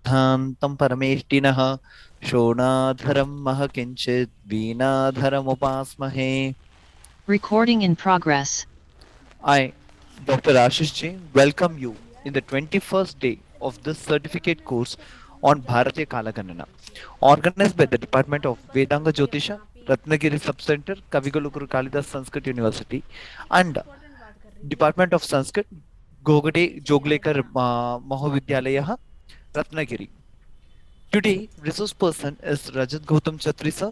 सिद्धान्तं परमेष्टिनः शोणाधरं महकिञ्चित् वीणाधरमुपास्महे. Recording in progress. I, Dr. Ashish Ji, welcome you in the 21st day of this certificate course on Bharatiya Kalaganana, organized by the Department of Vedanga Jyotisha, Ratnagiri Sub-Center, Kavigulukuru Kalidas Sanskrit University, and Department of Sanskrit, Gogade Joglekar Mahavidyalaya, Ratnagiri. Today, resource person is Rajat Gautam Chatri sir.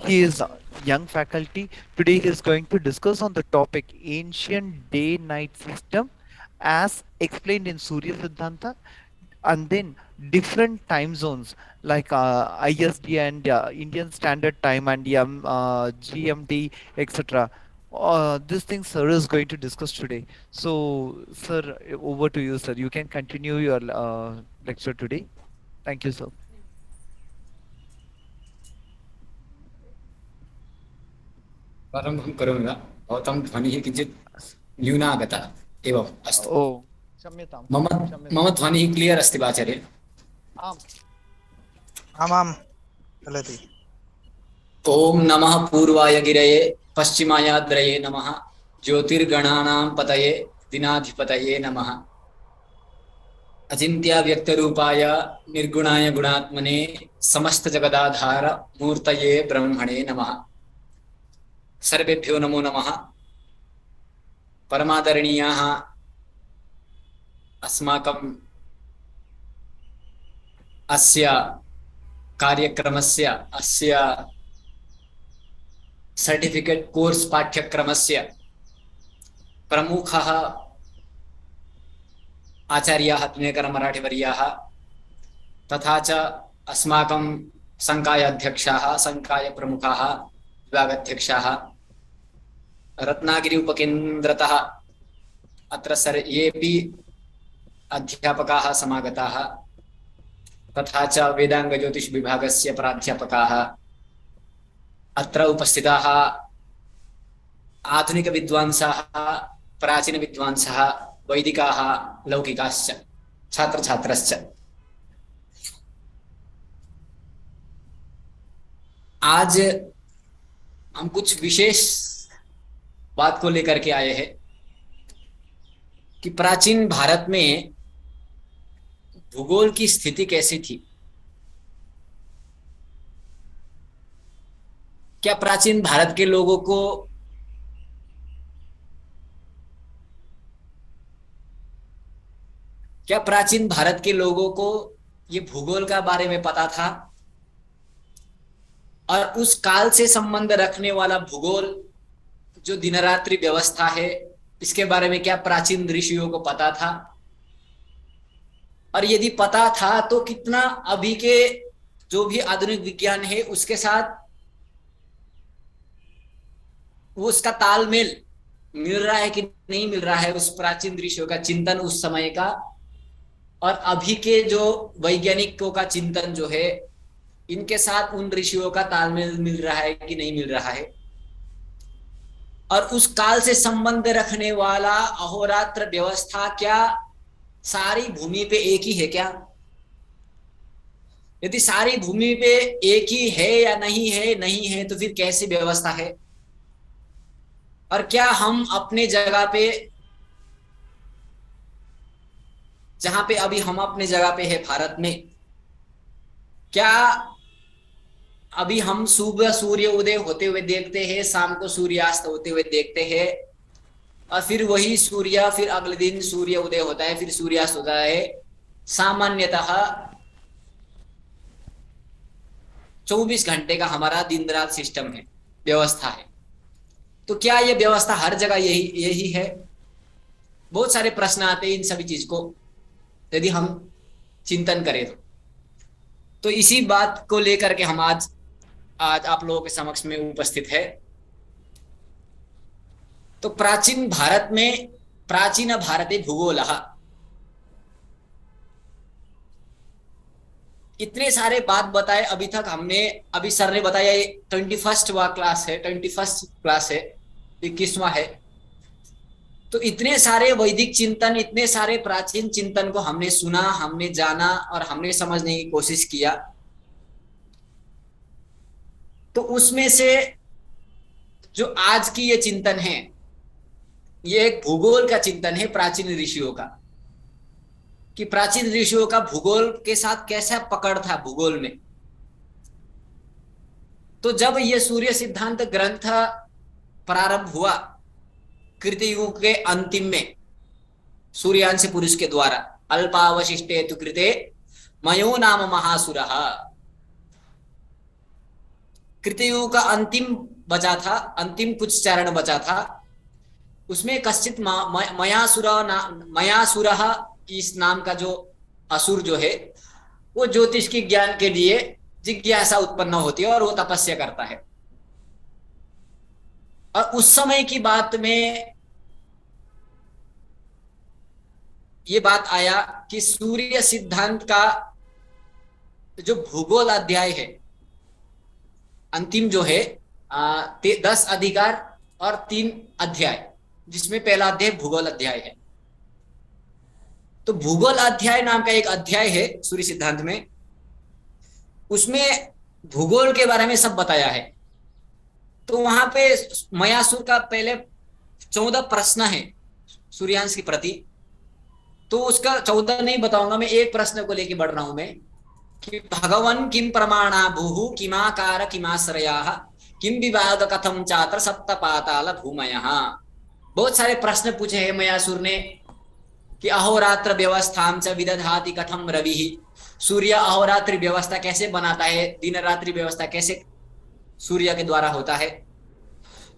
He is a young faculty. Today he is going to discuss on the topic ancient day-night system as explained in Surya Siddhanta, and then different time zones like ISD and Indian Standard Time and GMT, etc. These things sir is going to discuss today. So, sir, over to you, sir. You can continue your lecture today. Thank you, sir. प्रारम्भं करोमि वा? भवतां ध्वनिः किञ्चित् न्यूना आगता। एवम् अस्तु। ओ क्षम्यतां मम क्षम्यतां मम ध्वनिः क्लियर् अस्ति वा आचार्य? आम् आमां चलति। ॐ नमः पूर्वाय गिरये पश्चिमायाद्रये नमः ज्योतिर्गणानां पतये दिनाधिपतये नमः अचिन्त्याव्यक्तरूपाय निर्गुणाय गुणात्मने समस्तजगदाधार मूर्तये ब्रह्मणे नमः। सर्वेभ्यो नमो नमः। परमादरणीयाः अस्माकं अस्य कार्यक्रमस्य अस्य सर्टिफिकेट कोर्स पाठ्यक्रमस्य प्रमुखः आचार्याः दिनकर मराठीवर्याः तथा च अस्माकं संकाय अध्यक्षाः संकाय प्रमुखाः विभागाध्यक्षाः रत्नागिरी उपकेन्द्रतः अत्र येऽपि अध्यापकाः समागताः तथा च वेदांग ज्योतिष विभागस्य प्राध्यापकाः अत्र उपस्थिताः आधुनिक विद्वांसाः प्राचीन विद्वांसाः वैदिकाः लौकिकाश्च छात्र छात्रश्च आज हम कुछ विशेष बात को लेकर के आए हैं कि प्राचीन भारत में भूगोल की स्थिति कैसी थी। क्या प्राचीन भारत के लोगों को ये भूगोल का बारे में पता था और उस काल से संबंध रखने वाला भूगोल जो दिन रात्रि व्यवस्था है इसके बारे में क्या प्राचीन ऋषियों को पता था और यदि पता था तो कितना अभी के जो भी आधुनिक विज्ञान है उसके साथ वो उसका तालमेल मिल रहा है कि नहीं मिल रहा है। उस प्राचीन ऋषियों का चिंतन उस समय का और अभी के जो वैज्ञानिकों का चिंतन जो है इनके साथ उन ऋषियों का तालमेल मिल रहा है कि नहीं मिल रहा है। और उस काल से संबंध रखने वाला अहोरात्र व्यवस्था क्या सारी भूमि पे एक ही है क्या? यदि सारी भूमि पे एक ही है या नहीं है तो फिर कैसी व्यवस्था है? और क्या हम अपने जगह पे जहां पे अभी हम अपने जगह पे है भारत में, क्या अभी हम सुबह सूर्य उदय होते हुए देखते हैं, शाम को सूर्यास्त होते हुए देखते हैं और फिर वही सूर्य फिर अगले दिन सूर्य उदय होता है फिर सूर्यास्त होता है। सामान्यतः 24 घंटे का हमारा दिन रात सिस्टम है, व्यवस्था है। तो क्या ये व्यवस्था हर जगह यही है? बहुत सारे प्रश्न आते हैं इन सभी चीज को यदि हम चिंतन करें तो इसी बात को लेकर के हम आज आप लोगों के समक्ष में उपस्थित है। तो प्राचीन भारत में प्राचीन भारते भूगोलः, इतने सारे बात बताए अभी तक हमने। अभी सर ने बताया 21वां क्लास है, 21st क्लास है, 21वां है। तो इतने सारे वैदिक चिंतन, इतने सारे प्राचीन चिंतन को हमने सुना, हमने जाना और हमने समझने की कोशिश किया। तो उसमें से जो आज की ये चिंतन है, ये एक भूगोल का चिंतन है प्राचीन ऋषियों का, कि प्राचीन ऋषियों का भूगोल के साथ कैसा पकड़ था भूगोल में। तो जब ये सूर्य सिद्धांत ग्रंथ प्रारंभ हुआ कृतयुग के अंतिम में, सूर्यांश पुरुष के द्वारा, अल्पावशिष्टे तु कृते मयो नाम महासुरः, कृतयुग का अंतिम बचा था, अंतिम कुछ चरण बचा था। उसमें कश्चित मयासुरः इस नाम का जो असुर जो है, वो ज्योतिष के ज्ञान के लिए जिज्ञासा उत्पन्न होती है और वो तपस्या करता है। और उस समय की बात में ये बात आया कि सूर्य सिद्धांत का जो भूगोल अध्याय है, अंतिम जो है 10 अधिकार और 3 अध्याय, जिसमें पहला अध्याय भूगोल अध्याय है। तो भूगोल अध्याय नाम का एक अध्याय है सूर्य सिद्धांत में, उसमें भूगोल के बारे में सब बताया है। तो वहां पे मयासुर का पहले 14 प्रश्न है सूर्यांश के प्रति। तो उसका 14 नहीं बताऊंगा, मैं एक प्रश्न को लेके बढ़ रहा हूं मैं, कि भगवन किम प्रमाणा भूहु किमाकार किमाश्रयाः किम विभाग कथम चात्र सप्त पाताल भूमयः। बहुत सारे प्रश्न पूछे हैं मयासुर ने, कि अहोरात्र व्यवस्थां च विदधाति कथम रविः, सूर्य अहोरात्रि व्यवस्था कैसे बनाता है, दिन रात्रि व्यवस्था कैसे सूर्य के द्वारा होता है,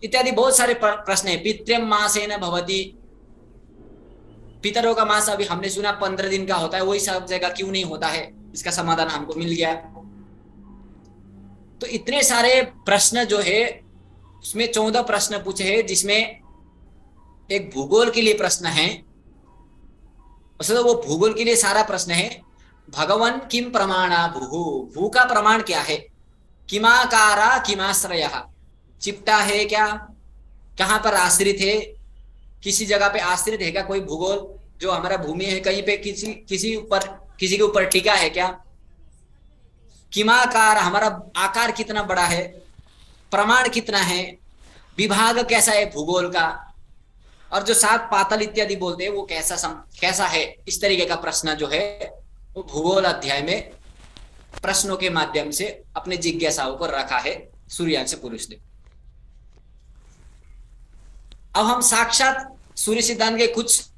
इत्यादि बहुत सारे प्रश्न है। पितृम मासेन भवति, पितरों का मास अभी हमने सुना 15 दिन का होता है, वही सब जगह क्यों नहीं होता है, इसका समाधान हमको मिल गया। तो इतने सारे प्रश्न जो है, उसमें 14 प्रश्न पूछे हैं, जिसमें एक भूगोल के लिए प्रश्न है। तो वो भूगोल के लिए सारा प्रश्न है, भगवन किम प्रमाणा भूहु, भू का प्रमाण क्या है, किमाकारा किमाश्रयः, चिपटा है क्या, कहां पर आश्रित है, किसी जगह पे आश्रित है क्या कोई भूगोल, जो हमारा भूमि है कहीं पे किसी के ऊपर टिका है क्या, किमाकार हमारा आकार कितना बड़ा है, प्रमाण कितना है, विभाग कैसा है भूगोल का, और जो 7 पातल इत्यादि बोलते हैं वो कैसा है। इस तरीके का प्रश्न जो है वो भूगोल अध्याय में प्रश्नों के माध्यम से अपने जिज्ञासाओं को रखा है सूर्यांश पुरुष ने। अब हम साक्षात सूर्य सिद्धांत के कुछ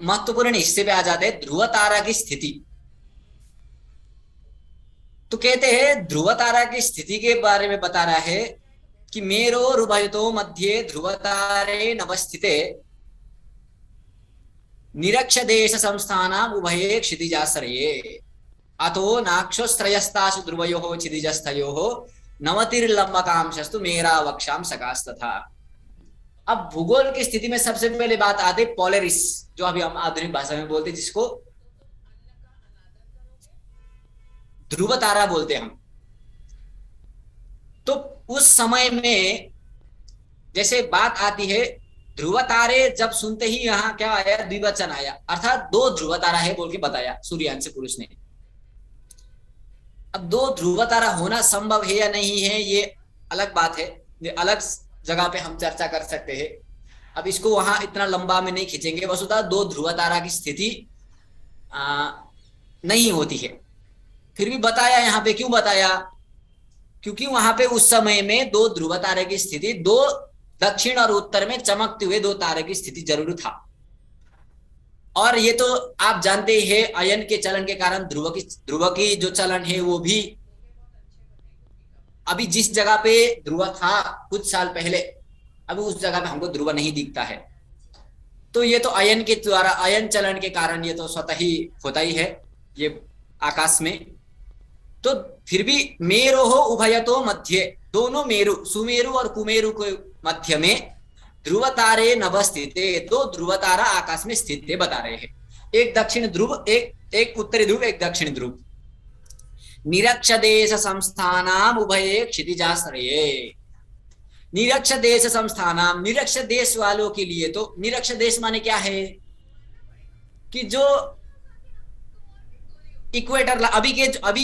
महत्वपूर्ण हिस्से पे आ जाते हैं, ध्रुव तारा की स्थिति। तो कहते हैं ध्रुव तारा की स्थिति के बारे में बता रहा है कि मेरोरुभयतो मध्ये ध्रुवतारे नवस्थिते निरक्ष देश संस्थानाम उभये क्षितिजाश्रये अतो नाक्षोस्त्रयस्तासु ध्रुवयोः क्षितिजस्थयोः नवतिर्लंबकांशस्तु मेरा वक्षाम सकास्तथा। अब भूगोल की स्थिति में सबसे पहले बात आती पोलरिस, जो अभी हम आधुनिक भाषा में बोलते हैं, जिसको ध्रुव तारा बोलते हैं हम। तो उस समय में जैसे बात आती है, ध्रुव तारे जब सुनते ही यहाँ क्या आया, द्विवचन आया, अर्थात 2 ध्रुव तारा है बोल के बताया सूर्यांश पुरुष ने। अब 2 ध्रुव तारा होना संभव है या नहीं है, ये अलग बात है, ये अलग जगह पे हम चर्चा कर सकते हैं। अब इसको वहां इतना लंबा में नहीं खींचेंगे। वसुधा 2 ध्रुव तारा की स्थिति नहीं होती है, फिर भी बताया यहाँ पे। क्यों बताया, क्योंकि वहां पे उस समय में 2 ध्रुव तारे की स्थिति, 2 दक्षिण और उत्तर में चमकते हुए 2 तारे की स्थिति जरूर था। और ये तो आप जानते हैं, अयन के चलन के कारण ध्रुव की जो चलन है वो भी अभी जिस जगह पे ध्रुव था कुछ साल पहले, अभी उस जगह पे हमको ध्रुव नहीं दिखता है। तो ये तो अयन के द्वारा, अयन चलन के कारण ये तो स्वतः ही होता ही है ये आकाश में। तो फिर भी मेरो हो उभयतो मध्य, दोनों मेरु, सुमेरु और कुमेरु के मध्य में ध्रुव तारे नवस्थित, 2 ध्रुव तारा आकाश में स्थित है बता रहे हैं। एक दक्षिण ध्रुव, एक उत्तरी ध्रुव, एक दक्षिण ध्रुव। निरक्ष देश संस्थानाम उभये क्षितिजाश्रये, निरक्ष देश संस्थानाम, निरक्ष देश वालों के लिए, तो निरक्ष देश माने क्या है कि जो इक्वेटर, अभी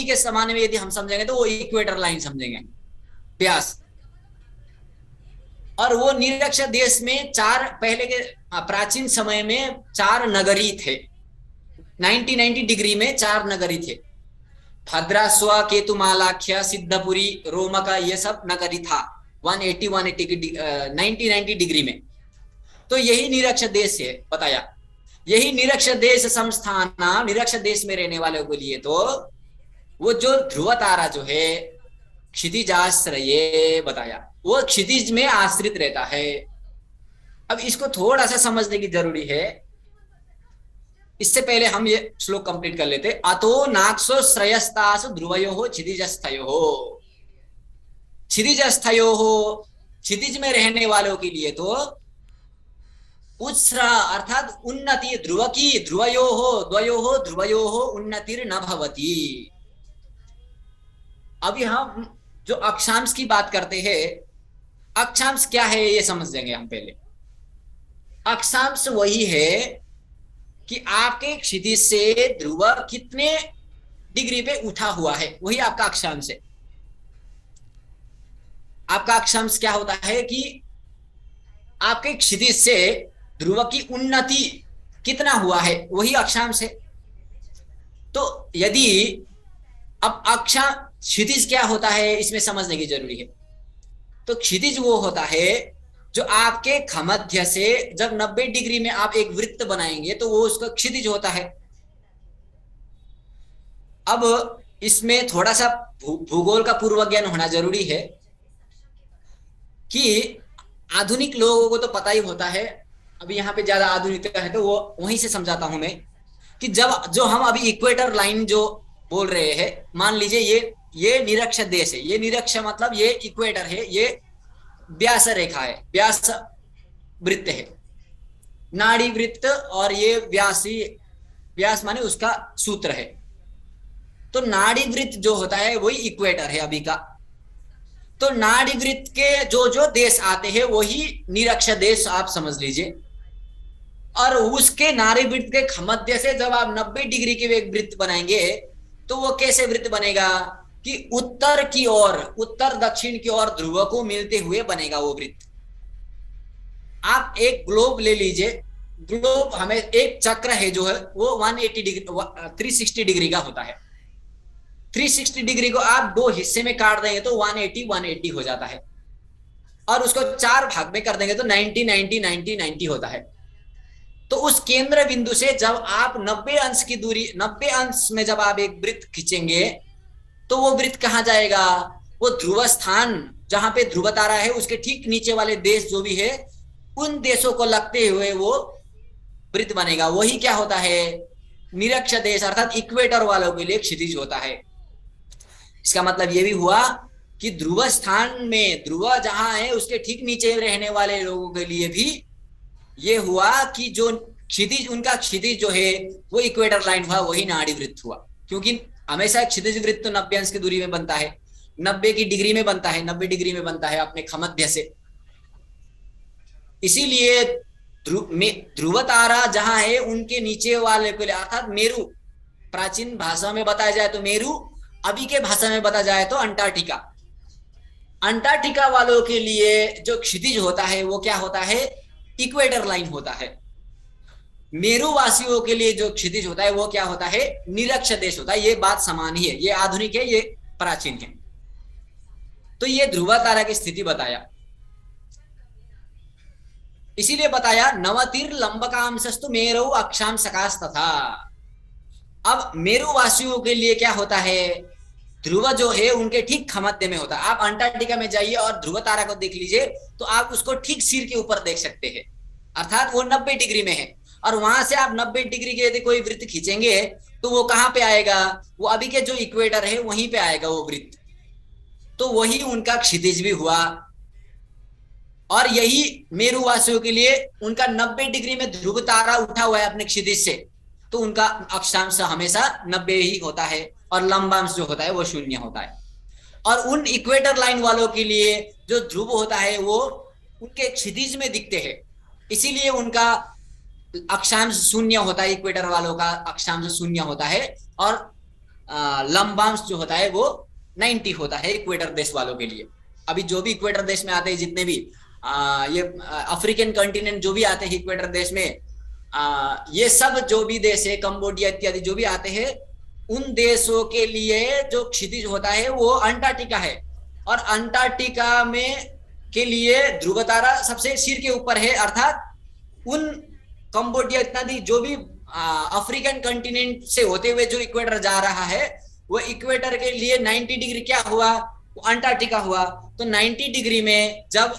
के जमाने में यदि हम समझेंगे तो वो इक्वेटर लाइन समझेंगे, व्यास। और वो निरक्ष देश में चार, पहले के प्राचीन समय में 4 नगरी थे, 90 डिग्री में 4 नगरी थे, भद्रास्व, केतुमालाख्य, सिद्धपुरी, रोमका, ये सब नगरी था 90 डिग्री में। तो यही निरक्ष देश है, बताया। यही निरक्ष देश संस्थान, निरक्ष देश में रहने वालों के लिए तो वो जो ध्रुव तारा जो है क्षितिजाश्रये, बताया, वो क्षितिज में आश्रित रहता है। अब इसको थोड़ा सा समझने की जरूरी है, इससे पहले हम ये श्लोक कंप्लीट कर लेते। अतो नाक्षो श्रयस्तासु ध्रुवयोः क्षितिजस्थयोः, क्षितिजस्थयोः, क्षितिज में रहने वालों के लिए तो उत्स्रा अर्थात उन्नति, ध्रुव की, द्वयोः ध्रुवयोः उन्नतिर न भवति। अभी हम जो अक्षांश की बात करते हैं, अक्षांश क्या है ये समझ लेंगे हम पहले। अक्षांश वही है कि आपके क्षितिज से ध्रुव कितने डिग्री पे उठा हुआ है, वही आपका अक्षांश है। आपका अक्षांश क्या होता है कि आपके क्षितिज से ध्रुव की उन्नति कितना हुआ है, वही अक्षांश है। तो यदि अब क्षितिज क्या होता है इसमें समझने की जरूरी है। तो क्षितिज वो होता है जो आपके खमध्य से जब 90 डिग्री में आप एक वृत्त बनाएंगे तो वो उसका क्षितिज होता है। अब इसमें थोड़ा सा भूगोल का पूर्व ज्ञान होना जरूरी है कि आधुनिक लोगों को तो पता ही होता है, अभी यहाँ पे ज्यादा आधुनिकता है तो वो वहीं से समझाता हूं मैं कि जब जो हम अभी इक्वेटर लाइन जो बोल रहे हैं, मान लीजिए ये निरक्ष देश है, ये निरक्ष मतलब ये इक्वेटर है, ये व्यास रेखा है, व्यास वृत्त है, नाड़ी वृत्त, और ये व्यास माने उसका सूत्र है। तो नाड़ी वृत्त जो होता है वही इक्वेटर है अभी का। तो नाड़ी वृत्त के जो जो देश आते हैं वही निरक्ष देश आप समझ लीजिए। और उसके नाड़ी वृत्त के मध्य से जब आप 90 डिग्री के एक वृत्त बनाएंगे तो वो कैसे वृत्त बनेगा कि उत्तर की ओर, उत्तर दक्षिण की ओर ध्रुव को मिलते हुए बनेगा वो वृत्त। आप एक ग्लोब ले लीजिए, ग्लोब हमें एक चक्र है जो है वो 180 डिग्री 360 डिग्री का होता है। 360 डिग्री को आप 2 हिस्से में काट देंगे तो 180 हो जाता है, और उसको 4 भाग में कर देंगे तो 90 होता है। तो उस केंद्र बिंदु से जब आप 90 अंश की दूरी, 90 अंश में जब आप एक वृत्त खींचेंगे तो वो वृत्त कहां जाएगा, वो ध्रुव स्थान जहां पे ध्रुव तारा है उसके ठीक नीचे वाले देश जो भी है उन देशों को लगते हुए वो वृत्त बनेगा। वही क्या होता है, निरक्ष देश अर्थात इक्वेटर वालों के लिए क्षितिज होता है। इसका मतलब ये भी हुआ कि ध्रुव स्थान में, ध्रुव जहां है उसके ठीक नीचे रहने वाले लोगों के लिए भी ये हुआ कि जो क्षितिज, उनका क्षितिज जो है वो इक्वेटर लाइन हुआ, वही नाड़ी वृत्त हुआ। क्योंकि हमेशा क्षितिज वृत्त तो 90 अंश की दूरी में बनता है, 90 की डिग्री में बनता है, 90 डिग्री में बनता है अपने खमध्य से। इसीलिए ध्रुव तारा जहां है उनके नीचे वाले के लिए अर्थात मेरू, प्राचीन भाषा में बताया जाए तो मेरू, अभी के भाषा में बताया जाए तो अंटार्कटिका। अंटार्कटिका वालों के लिए जो क्षितिज होता है वो क्या होता है, इक्वेटर लाइन होता है। मेरू वासियों के लिए जो क्षितिज होता है वो क्या होता है, निरक्ष देश होता है। ये बात समान ही है, ये आधुनिक है, ये प्राचीन है। तो ये ध्रुव तारा की स्थिति बताया, इसीलिए बताया नवतिर लंबकांशस्तु मेरु अक्षांशकाश तथा। अब मेरू वासियों के लिए क्या होता है, ध्रुव जो है उनके ठीक खमध्य में होता है। आप अंटार्कटिका में जाइए और ध्रुव तारा को देख लीजिए तो आप उसको ठीक सिर के ऊपर देख सकते हैं, अर्थात वो 90 डिग्री में है। और वहां से आप 90 डिग्री के यदि कोई वृत्त खींचेंगे तो वो कहां पे आएगा, वो अभी के जो इक्वेटर है वहीं पे आएगा वो वृत्त। तो वही उनका क्षितिज भी हुआ। और यही मेरू वासियों के लिए उनका 90 डिग्री में ध्रुव तारा उठा हुआ है अपने क्षितिज से, तो उनका अक्षांश हमेशा 90 ही होता है और लंबांश जो होता है वो 0 होता है। और उन इक्वेटर लाइन वालों के लिए जो ध्रुव होता है वो उनके क्षितिज में दिखते हैं, इसीलिए उनका अक्षांश शून्य होता है, इक्वेटर वालों का अक्षांश शून्य होता है, और लंबांश जो होता है वो 90 होता है इक्वेटर देश वालों के लिए। अभी जो भी इक्वेटर देश में आते हैं, जितने भी ये अफ्रीकन कॉन्टिनेंट जो भी आते हैं इक्वेटर देश में, ये सब जो भी देश है, कंबोडिया इत्यादि जो भी आते हैं, उन देशों के लिए जो क्षितिज होता है वो अंटार्कटिका है, और अंटार्कटिका में के लिए ध्रुव तारा सबसे सिर के ऊपर है, अर्थात उन कंबोडिया इत्यादि जो भी अफ्रीकन कॉन्टिनेंट से होते हुए जो इक्वेटर जा रहा है, वो इक्वेटर के लिए 90 डिग्री क्या हुआ, वो अंटार्कटिका हुआ। तो 90 डिग्री में जब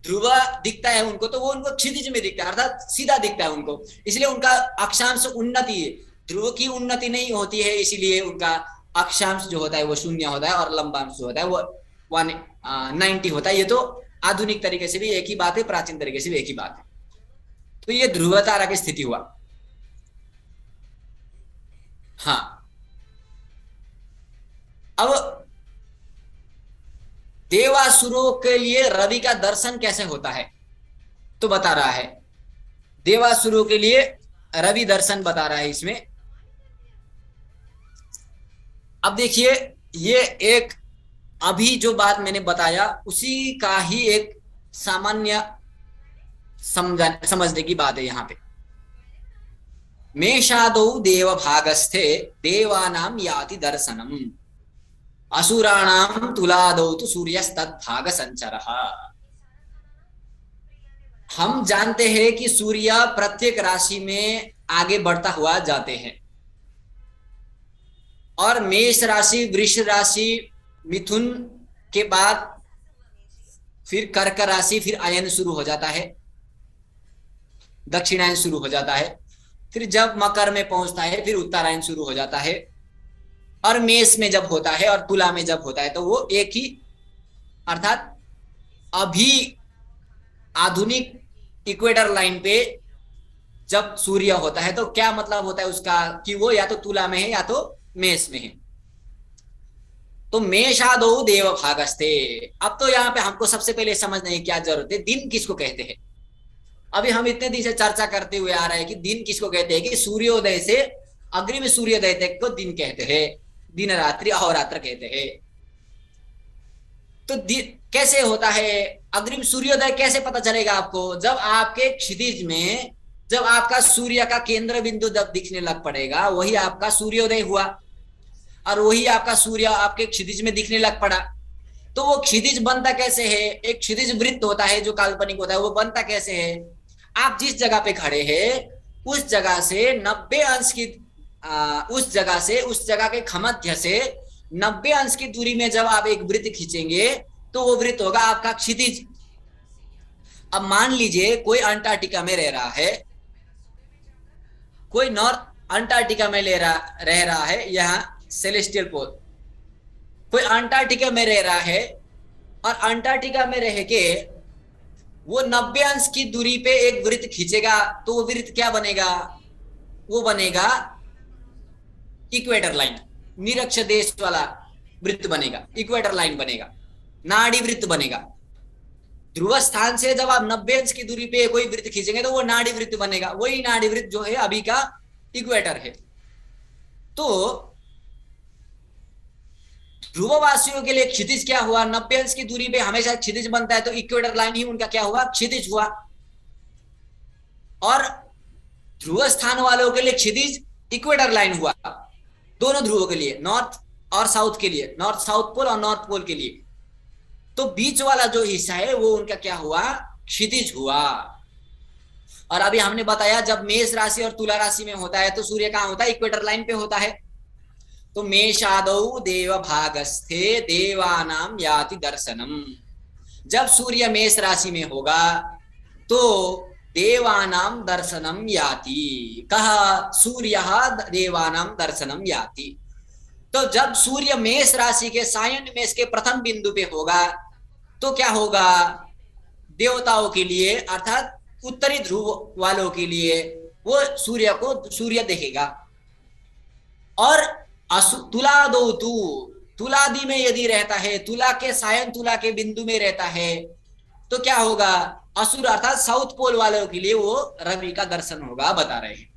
ध्रुव दिखता है उनको, तो वो उनको क्षितिज में दिखता है, अर्थात सीधा दिखता है उनको, इसलिए उनका अक्षांश उन्नति है, ध्रुव की उन्नति नहीं होती है, इसीलिए उनका अक्षांश जो होता है वो शून्य होता है, और लंबांश जो होता है वो 90 होता है। ये तो आधुनिक तरीके से भी एक ही बात है, प्राचीन तरीके से भी एक ही बात है। तो ये ध्रुव तारा की स्थिति हुआ। हाँ, अब देवासुरों के लिए रवि का दर्शन कैसे होता है, तो बता रहा है, देवासुरों के लिए रवि दर्शन बता रहा है इसमें। अब देखिए, ये एक अभी जो बात मैंने बताया उसी का ही एक सामान्य समझने की बात है यहाँ पे। मेषादौ देव भागस्थे देवानां याति दर्शनम, असुराणां तुलादौ तु सूर्यस्तद्भाग संचरः। हम जानते हैं कि सूर्य प्रत्येक राशि में आगे बढ़ता हुआ जाते हैं, और मेष राशि, वृष राशि, मिथुन के बाद फिर कर्क राशि, फिर अयन शुरू हो जाता है, दक्षिणायन शुरू हो जाता है, फिर जब मकर में पहुंचता है फिर उत्तरायण शुरू हो जाता है, और मेष में जब होता है और तुला में जब होता है तो वो एक ही, अर्थात अभी आधुनिक इक्वेटर लाइन पे जब सूर्य होता है तो क्या मतलब होता है उसका, कि वो या तो तुला में है या तो मेष में है। तो मेषादौ देव भागस्ते। अब तो यहाँ पे हमको सबसे पहले समझने की क्या जरूरत है, दिन किसको कहते हैं। अभी हम इतने दिन से चर्चा करते हुए आ रहे हैं कि दिन किसको कहते हैं, कि सूर्योदय से अग्रिम सूर्योदय तक को दिन कहते हैं, दिन रात्रि अहोरात्र कहते हैं। तो कैसे होता है अग्रिम सूर्योदय, कैसे पता चलेगा आपको, जब आपके क्षितिज में जब आपका सूर्य का केंद्र बिंदु जब दिखने लग पड़ेगा, वही आपका सूर्योदय हुआ, और वही आपका सूर्य आपके क्षितिज में दिखने लग पड़ा। तो वो क्षितिज बनता कैसे है, एक क्षितिज वृत्त होता है जो काल्पनिक होता है, वो बनता कैसे है, आप जिस जगह पे खड़े हैं उस जगह से 90 अंश की उस जगह के खमध्य से 90 अंश की दूरी में जब आप एक वृत्त खींचेंगे तो वो वृत्त होगा आपका क्षितिज। अब मान लीजिए कोई अंटार्कटिका में रह रहा है, कोई नॉर्थ अंटार्कटिका में रह रहा है, यहाँ सेलेस्टियल पोल, कोई अंटार्कटिका में रह रहा है, और अंटार्कटिका में रह के वो 90 अंश की दूरी पे एक वृत्त खींचेगा, तो वो वृत्त क्या बनेगा, वो बनेगा इक्वेटर लाइन, निरक्ष देश वाला वृत्त बनेगा, इक्वेटर लाइन बनेगा, नाड़ी वृत्त बनेगा। ध्रुव स्थान से जब आप 90 अंश की दूरी पे कोई वृत्त खींचेंगे तो वो नाड़ी वृत्त बनेगा, वही नाड़ी वृत्त जो है अभी का इक्वेटर है। तो ध्रुववासियों के लिए क्षितिज क्या हुआ, 90 अंश की दूरी पे हमेशा क्षितिज बनता है, तो इक्वेटर लाइन ही उनका क्या हुआ, क्षितिज हुआ। और ध्रुव स्थान वालों के लिए क्षितिज इक्वेटर लाइन हुआ, दोनों ध्रुवों के लिए, नॉर्थ और साउथ के लिए, नॉर्थ साउथ पोल और नॉर्थ पोल के लिए। तो बीच वाला जो हिस्सा है वो उनका क्या हुआ, क्षितिज हुआ। और अभी हमने बताया जब मेष राशि और तुला राशि में होता है तो सूर्य कहाँ होता है, इक्वेटर लाइन पे होता है। तो मेषादौ देव भागस्थे देवानाम याति दर्शनम, जब सूर्य मेष राशि में होगा तो देवानाम दर्शनम याति, कहा सूर्यः देवानाम दर्शनम याति। तो जब सूर्य मेष राशि के सायन मेष के प्रथम बिंदु पे होगा तो क्या होगा, देवताओं के लिए अर्थात उत्तरी ध्रुव वालों के लिए वो सूर्य देखेगा। और तुलादौ तु, तुलादि में यदि रहता है, तुला के सायन तुला के बिंदु में रहता है, तो क्या होगा? असुर अर्थात साउथ पोल वालों के लिए वो रवि का दर्शन होगा, बता रहे हैं।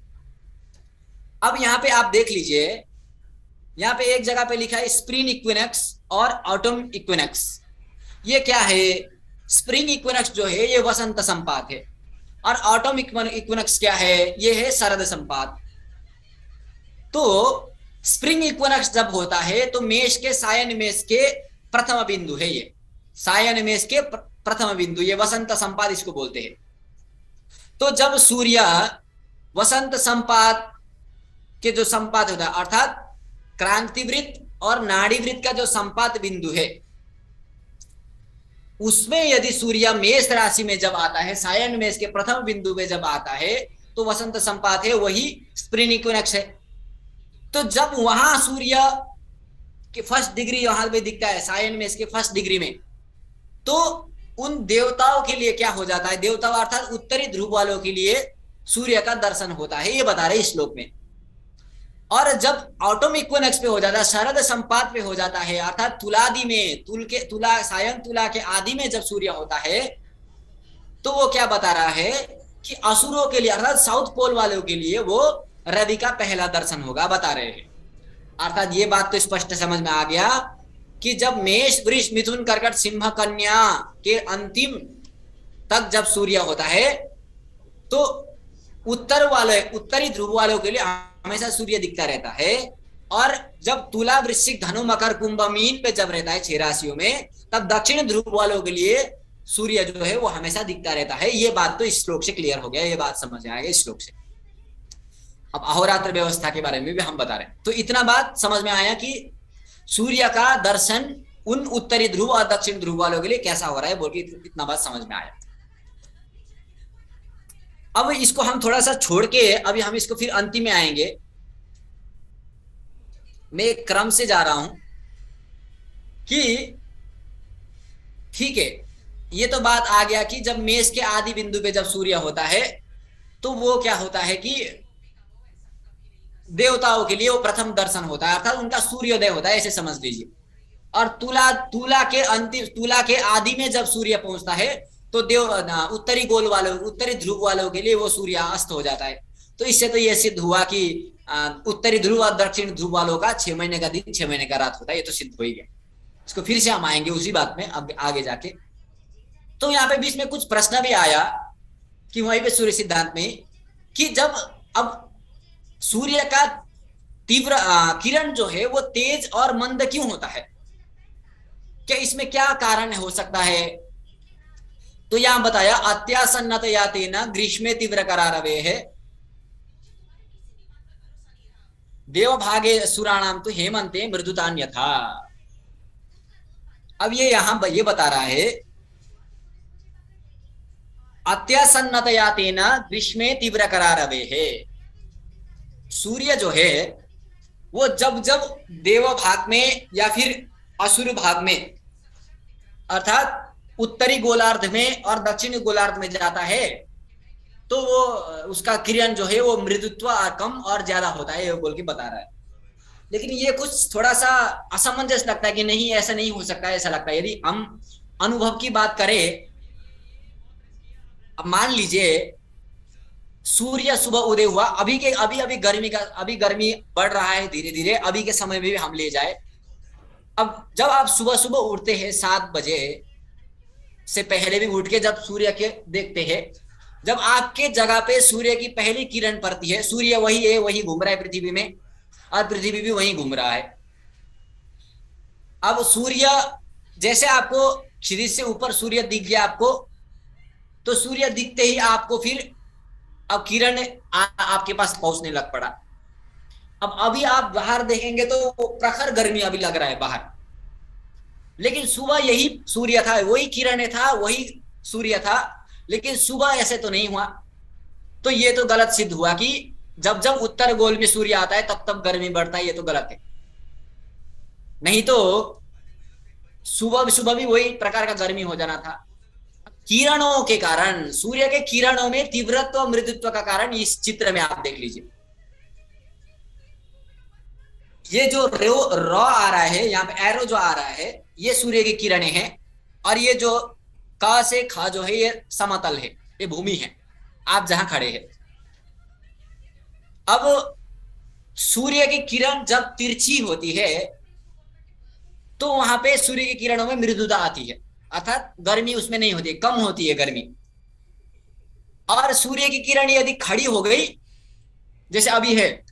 अब यहाँ पे आप देख लीजिए, यहाँ पे एक जगह पे लिखा है स्प्रिंग इक्विनॉक्स और ऑटम इक्विनॉक्स। ये क्या है? स्प्रिंग इक्विनॉक्स जो है ये वसंत संपात है, और ऑटम इक्विनॉक्स क्या है? ये है शरद संपात। तो स्प्रिंग इक्विनॉक्स जब होता है तो मेष के सायन मेष के प्रथम बिंदु है, ये सायन मेष के प्रथम बिंदु, ये वसंत संपात इसको बोलते हैं। तो जब सूर्य वसंत संपात के जो संपात होता है, अर्थात क्रांतिवृत्त और नाड़ीवृत्त का जो संपात बिंदु है, उसमें यदि सूर्य मेष राशि में जब आता है, सायन मेष के प्रथम बिंदु में जब आता है, तो वसंत संपात है, वही स्प्रिंग इक्विनॉक्स है। तो जब वहां सूर्य के फर्स्ट डिग्री वहां पे दिखता है, सायन मेष के फर्स्ट डिग्री में, तो उन देवताओं के लिए क्या हो जाता है? देवताओं अर्थात उत्तरी ध्रुव वालों के लिए सूर्य का दर्शन होता है, ये बता रहे इस श्लोक में। और जब ऑटम इक्विनॉक्स पे हो जाता है, शरद संपात पे हो जाता है, अर्थात तुलादि में, तुला सायन तुला के आदि में जब सूर्य होता है, तो वो क्या बता रहा है कि असुरों के लिए अर्थात साउथ पोल वालों के लिए वो रवि का पहला दर्शन होगा, बता रहे हैं। अर्थात ये बात तो स्पष्ट समझ में आ गया कि जब मेष वृष मिथुन कर्कट सिंह कन्या के अंतिम तक जब सूर्य होता है, तो उत्तरी ध्रुव वालों के लिए हमेशा सूर्य दिखता रहता है। और जब तुला वृश्चिक धनु मकर कुंभ मीन पे जब रहता है 6 राशियों में, तब दक्षिण ध्रुव वालों के लिए सूर्य जो है वो हमेशा दिखता रहता है। ये बात तो इस श्लोक से क्लियर हो गया, ये बात समझ आएगा इस श्लोक से। अब अहोरात्र व्यवस्था के बारे में भी हम बता रहे हैं। तो इतना बात समझ में आया कि सूर्य का दर्शन उन उत्तरी ध्रुव और दक्षिण ध्रुव वालों के लिए कैसा हो रहा है, बोल के इतना बात समझ में आया। अब इसको हम थोड़ा सा छोड़ के अभी हम इसको फिर अंतिम में आएंगे। मैं एक क्रम से जा रहा हूं कि ठीक है, ये तो बात आ गया कि जब मेष के आदि बिंदु पे जब सूर्य होता है, तो वो क्या होता है कि देवताओं के लिए वो प्रथम दर्शन होता है, अर्थात उनका सूर्योदय होता है, ऐसे समझ लीजिए। और तुला के आदि में जब सूर्य पहुंचता है, तो उत्तरी ध्रुव वालों के लिए वो सूर्य अस्त हो जाता है। तो इससे तो ये सिद्ध हुआ कि उत्तरी ध्रुव और दक्षिण ध्रुव वालों का 6 महीने का दिन 6 महीने का रात होता है, ये तो सिद्ध हो ही गया। इसको फिर से हम आएंगे उसी बात में अब आगे जाके। तो यहाँ पे बीच में कुछ प्रश्न भी आया कि वहीं पे सूर्य सिद्धांत में कि जब अब सूर्य का तीव्र किरण जो है वो तेज और मंद क्यों होता है, क्या इसमें क्या कारण हो सकता है? तो यहां बताया अत्यासन्नतया तेन ग्रीष्मे तीव्र करारवे है देवभागे सुराणाम तो हेमंते मृदुतान्यथा। अब ये यहां ये बता रहा है अत्यासन्नतया तेन ग्रीष्मे तीव्र करारवे है। सूर्य जो है वो जब जब देव भाग में या फिर असुर भाग में, अर्थात उत्तरी गोलार्ध में और दक्षिणी गोलार्ध में जाता है, तो वो उसका किरण जो है वो मृदुत्व कम और ज्यादा होता है, ये बोल के बता रहा है। लेकिन ये कुछ थोड़ा सा असमंजस लगता है कि नहीं, ऐसा नहीं हो सकता है, ऐसा लगता है। यदि हम अनुभव की बात करें, अब मान लीजिए सूर्य सुबह उदय हुआ, अभी गर्मी बढ़ रहा है धीरे धीरे, अभी के समय में भी हम ले जाए। अब जब आप सुबह सुबह उठते हैं 7 बजे से पहले भी उठ के जब सूर्य के देखते हैं, जब आपके जगह पे सूर्य की पहली किरण पड़ती है, सूर्य वही है, वही घूम रहा है पृथ्वी में, और पृथ्वी भी वही घूम रहा है। अब सूर्य जैसे आपको क्षितिज से ऊपर सूर्य दिख गया आपको, तो सूर्य दिखते ही आपको फिर अब किरण आपके पास पहुंचने लग पड़ा। अब अभी आप बाहर देखेंगे तो प्रखर गर्मी अभी लग रहा है बाहर, लेकिन सुबह यही सूर्य था, वही किरण था, वही सूर्य था, लेकिन सुबह ऐसे तो नहीं हुआ। तो ये तो गलत सिद्ध हुआ कि जब जब उत्तर गोल में सूर्य आता है तब तब गर्मी बढ़ता है, ये तो गलत है। नहीं तो सुबह भी वही प्रकार का गर्मी हो जाना था। किरणों के कारण, सूर्य के किरणों में तीव्रत्व और मृदुत्व का कारण इस चित्र में आप देख लीजिए। ये जो रॉ आ रहा है यहाँ पे, एरो जो आ रहा है, ये सूर्य की किरणें हैं। और ये जो क से ख जो है, ये समतल है, ये भूमि है, आप जहां खड़े हैं। अब सूर्य की किरण जब तिरछी होती है तो वहां पे सूर्य की किरणों में मृदुता आती है, अर्थात गर्मी उसमें नहीं होती है, कम होती है गर्मी। और सूर्य की किरण यदि खड़ी हो गई जैसे अभी है,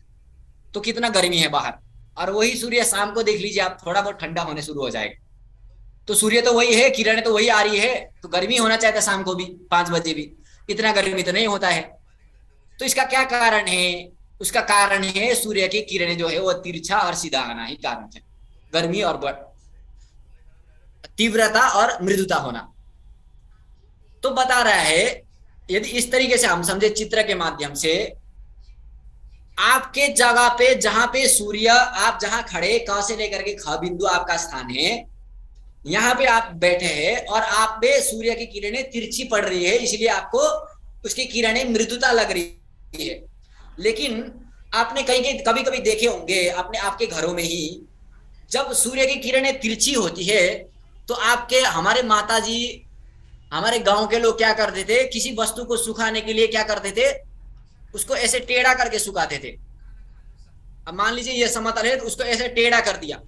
तो कितना गर्मी है बाहर, और वही सूर्य शाम को देख लीजिए आप, थोड़ा बहुत ठंडा होने शुरू हो जाएगा। तो सूर्य तो वही है, किरणें तो वही आ रही है, तो गर्मी होना चाहिए था शाम को भी, 5 बजे भी, इतना गर्मी तो नहीं होता है। तो इसका क्या कारण है? उसका कारण है सूर्य की किरणें जो है वो तिरछा और सीधा आना ही कारण है, गर्मी और तीव्रता और मृदुता होना। तो बता रहा है, यदि इस तरीके से हम समझे चित्र के माध्यम से, आपके जगह पे जहां पे सूर्य, आप जहां खड़े, क से लेकर के ख बिंदु आपका स्थान है, यहाँ पे आप बैठे हैं और आप पे सूर्य की किरणें तिरछी पड़ रही है, इसलिए आपको उसकी किरणें मृदुता लग रही है। लेकिन आपने कहीं कभी कभी देखे होंगे अपने आपके घरों में ही, जब सूर्य की किरणें तिरछी होती है तो आपके, हमारे माताजी, हमारे गांव के लोग क्या करते थे, किसी वस्तु को सुखाने के लिए क्या करते थे, उसको ऐसे टेढ़ा करके सुखाते थे। अब मान लीजिए ये समतल है तो उसको ऐसे टेढ़ा कर दिया,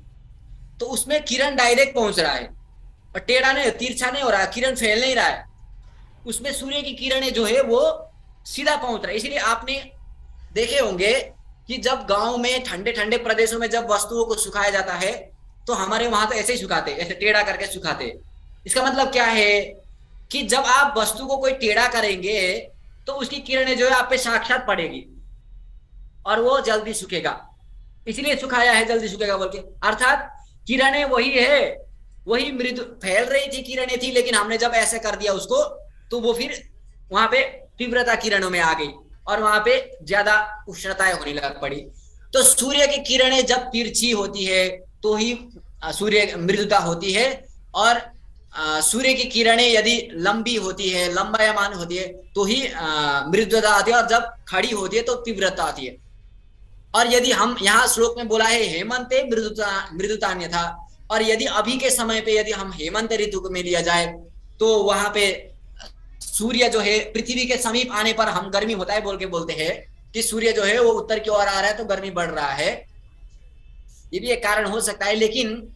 तो उसमें किरण डायरेक्ट पहुंच रहा है और टेढ़ा नहीं, तिरछा नहीं हो रहा है, किरण फैल नहीं रहा है, उसमें सूर्य की किरणें जो है वो सीधा पहुंच रहा है। इसलिए आपने देखे होंगे कि जब गांव में ठंडे ठंडे प्रदेशों में जब वस्तुओं को सुखाया जाता है तो हमारे वहां तो ऐसे ही सुखाते, ऐसे टेढ़ा करके सुखाते। इसका मतलब क्या है कि जब आप वस्तु को कोई टेढ़ा करेंगे तो उसकी किरणें जो है आप पे साक्षात पड़ेगी और वो जल्दी सूखेगा, इसलिए सुखाया है जल्दी सूखेगा बोल के। अर्थात किरणें वही है, वही मृदु फैल रही थी किरणें थी, लेकिन हमने जब ऐसे कर दिया उसको तो वो फिर वहां पे तीव्रता किरणों में आ गई और वहां पे ज्यादा उष्णताएं होने लग पड़ी। तो सूर्य की किरणें जब तिरछी होती है तो ही सूर्य मृदुता होती है, और सूर्य की किरणें यदि लंबी होती है, लंबायमान होती है, तो ही मृदुता आती है, और जब खड़ी होती है तो तीव्रता आती है। और यदि हम यहाँ श्लोक में बोला है हेमंते मृदुता अन्यथा, और यदि अभी के समय पे यदि हम हेमंत ऋतु में लिया जाए तो वहां पे सूर्य जो है पृथ्वी के समीप आने पर हम गर्मी होता है बोल के बोलते हैं कि सूर्य जो है वो उत्तर की ओर आ रहा है तो गर्मी बढ़ रहा है, ये भी एक कारण हो सकता है। लेकिन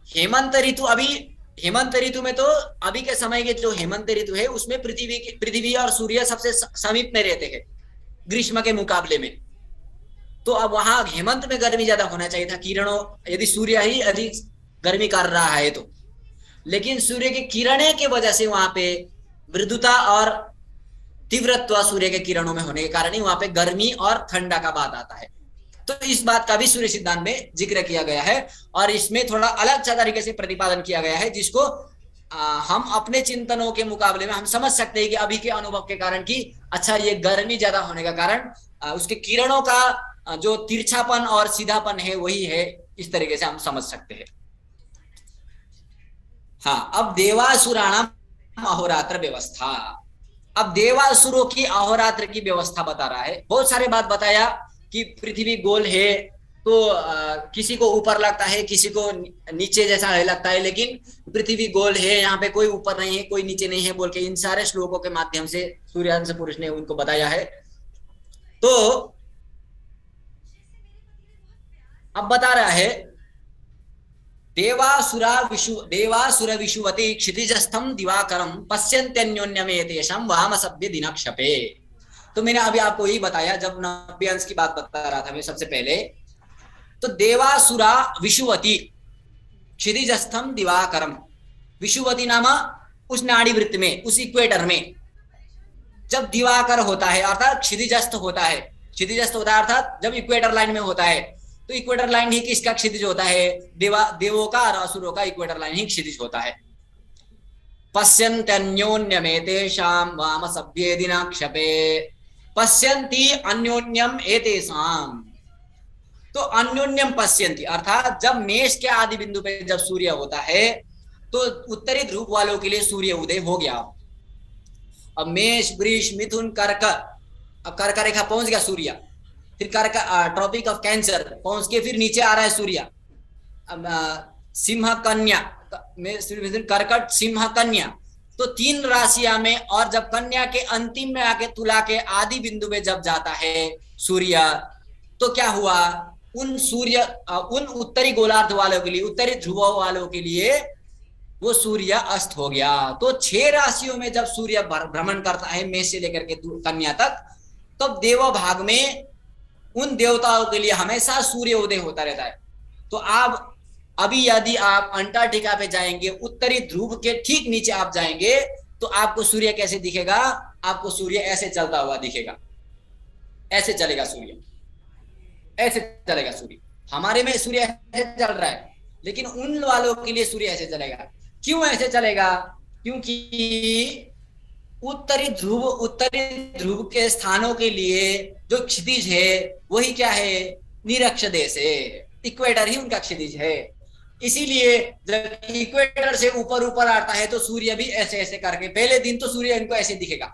हेमंत ऋतु, अभी हेमंत ऋतु में तो अभी के समय के जो हेमंत ऋतु है उसमें पृथ्वी और सूर्य सबसे समीप में रहते हैं ग्रीष्म के मुकाबले में। तो अब वहां हेमंत में गर्मी ज्यादा होना चाहिए था, किरणों, यदि सूर्य ही अधिक गर्मी कर रहा है तो। लेकिन सूर्य की किरणें की वजह से वहां पे मृदुता और तीव्रत्व सूर्य के किरणों में होने के कारण ही वहां पे गर्मी और ठंडा का बात आता है। तो इस बात का भी सूर्य सिद्धांत में जिक्र किया गया है और इसमें थोड़ा अलग तरीके से प्रतिपादन किया गया है, जिसको हम अपने चिंतनों के मुकाबले में हम समझ सकते हैं कि अभी के अनुभव के कारण कि अच्छा ये गर्मी ज्यादा होने का कारण उसके किरणों का जो तिरछापन और सीधापन है वही है, इस तरीके से हम समझ सकते हैं। हाँ, अब देवासुराणाम अहोरात्र व्यवस्था। अब देवासुरों की अहोरात्र की व्यवस्था बता रहा है। बहुत सारे बात बताया कि पृथ्वी गोल है तो किसी को ऊपर लगता है, किसी को नीचे जैसा लगता है, लेकिन पृथ्वी गोल है, यहाँ पे कोई ऊपर नहीं है कोई नीचे नहीं है बोल के इन सारे श्लोकों के माध्यम से सूर्यांश पुरुष ने उनको बताया है। तो अब बता रहा है देवासुर विषुवति क्षितिजस्थम दिवाकरम पश्यन्त्यन्योन्यमेतेषां वामसभ्य दिनक्षपे। तो मैंने अभी आपको यही बताया जब नव्यांश की बात बता रहा था मैं सबसे पहले, तो देवासुरा विषुवति क्षितिजस्थम दिवाकरम, विषुवति नाम उस नाड़ी वृत्त में, उस इक्वेटर में जब दिवाकर होता है अर्थात क्षितिजस्थ होता है, क्षितिजस्थ होता है अर्थात जब इक्वेटर लाइन में होता है, तो इक्वेटर लाइन ही किसका क्षितिज होता है? देवों का और असुरों का इक्वेटर लाइन ही क्षितिज होता है। पश्यन्त्यन्योन्यमेतेषां वामसभ्ये दिनक्षपे, पश्यन्ति अन्योन्यम एतेषां, तो अन्योन्यम पश्यन्ति अर्थात जब मेष के आदि बिंदु पे जब सूर्य होता है तो उत्तरी ध्रुव वालों के लिए सूर्य उदय हो गया। अब मेष, वृष, मिथुन, कर्क, अब कर्क रेखा पहुंच गया सूर्य, फिर ट्रॉपिक ऑफ कैंसर पहुंच के फिर नीचे आ रहा है सूर्य, सिंह कन्या में, कर्कट सिंह कन्या, तो 3 राशियां में, और जब कन्या के अंतिम में आके तुला के आदि बिंदु में जब जाता है सूर्य, तो क्या हुआ, उन उत्तरी गोलार्ध वालों के लिए, उत्तरी ध्रुव वालों के लिए वो सूर्य अस्त हो गया। तो 6 राशियों में जब सूर्य भ्रमण करता है मेष से लेकर के कन्या तक, तब देव भाग में उन देवताओं के लिए हमेशा सूर्य उदय होता रहता है। तो आप अभी यदि आप अंटार्कटिका पे जाएंगे, उत्तरी ध्रुव के ठीक नीचे आप जाएंगे, तो आपको सूर्य कैसे दिखेगा, आपको सूर्य ऐसे चलता हुआ दिखेगा, ऐसे चलेगा सूर्य, ऐसे चलेगा सूर्य। हमारे में सूर्य ऐसे चल रहा है, लेकिन उन वालों के लिए सूर्य ऐसे चलेगा। क्यों ऐसे चलेगा, क्योंकि उत्तरी ध्रुव के स्थानों के लिए जो क्षितिज है वही क्या है, निरक्ष देश है, इक्वेटर ही उनका क्षितिज है। इसीलिए जब इक्वेटर से ऊपर ऊपर आता है तो सूर्य भी ऐसे ऐसे करके, पहले दिन तो सूर्य इनको ऐसे दिखेगा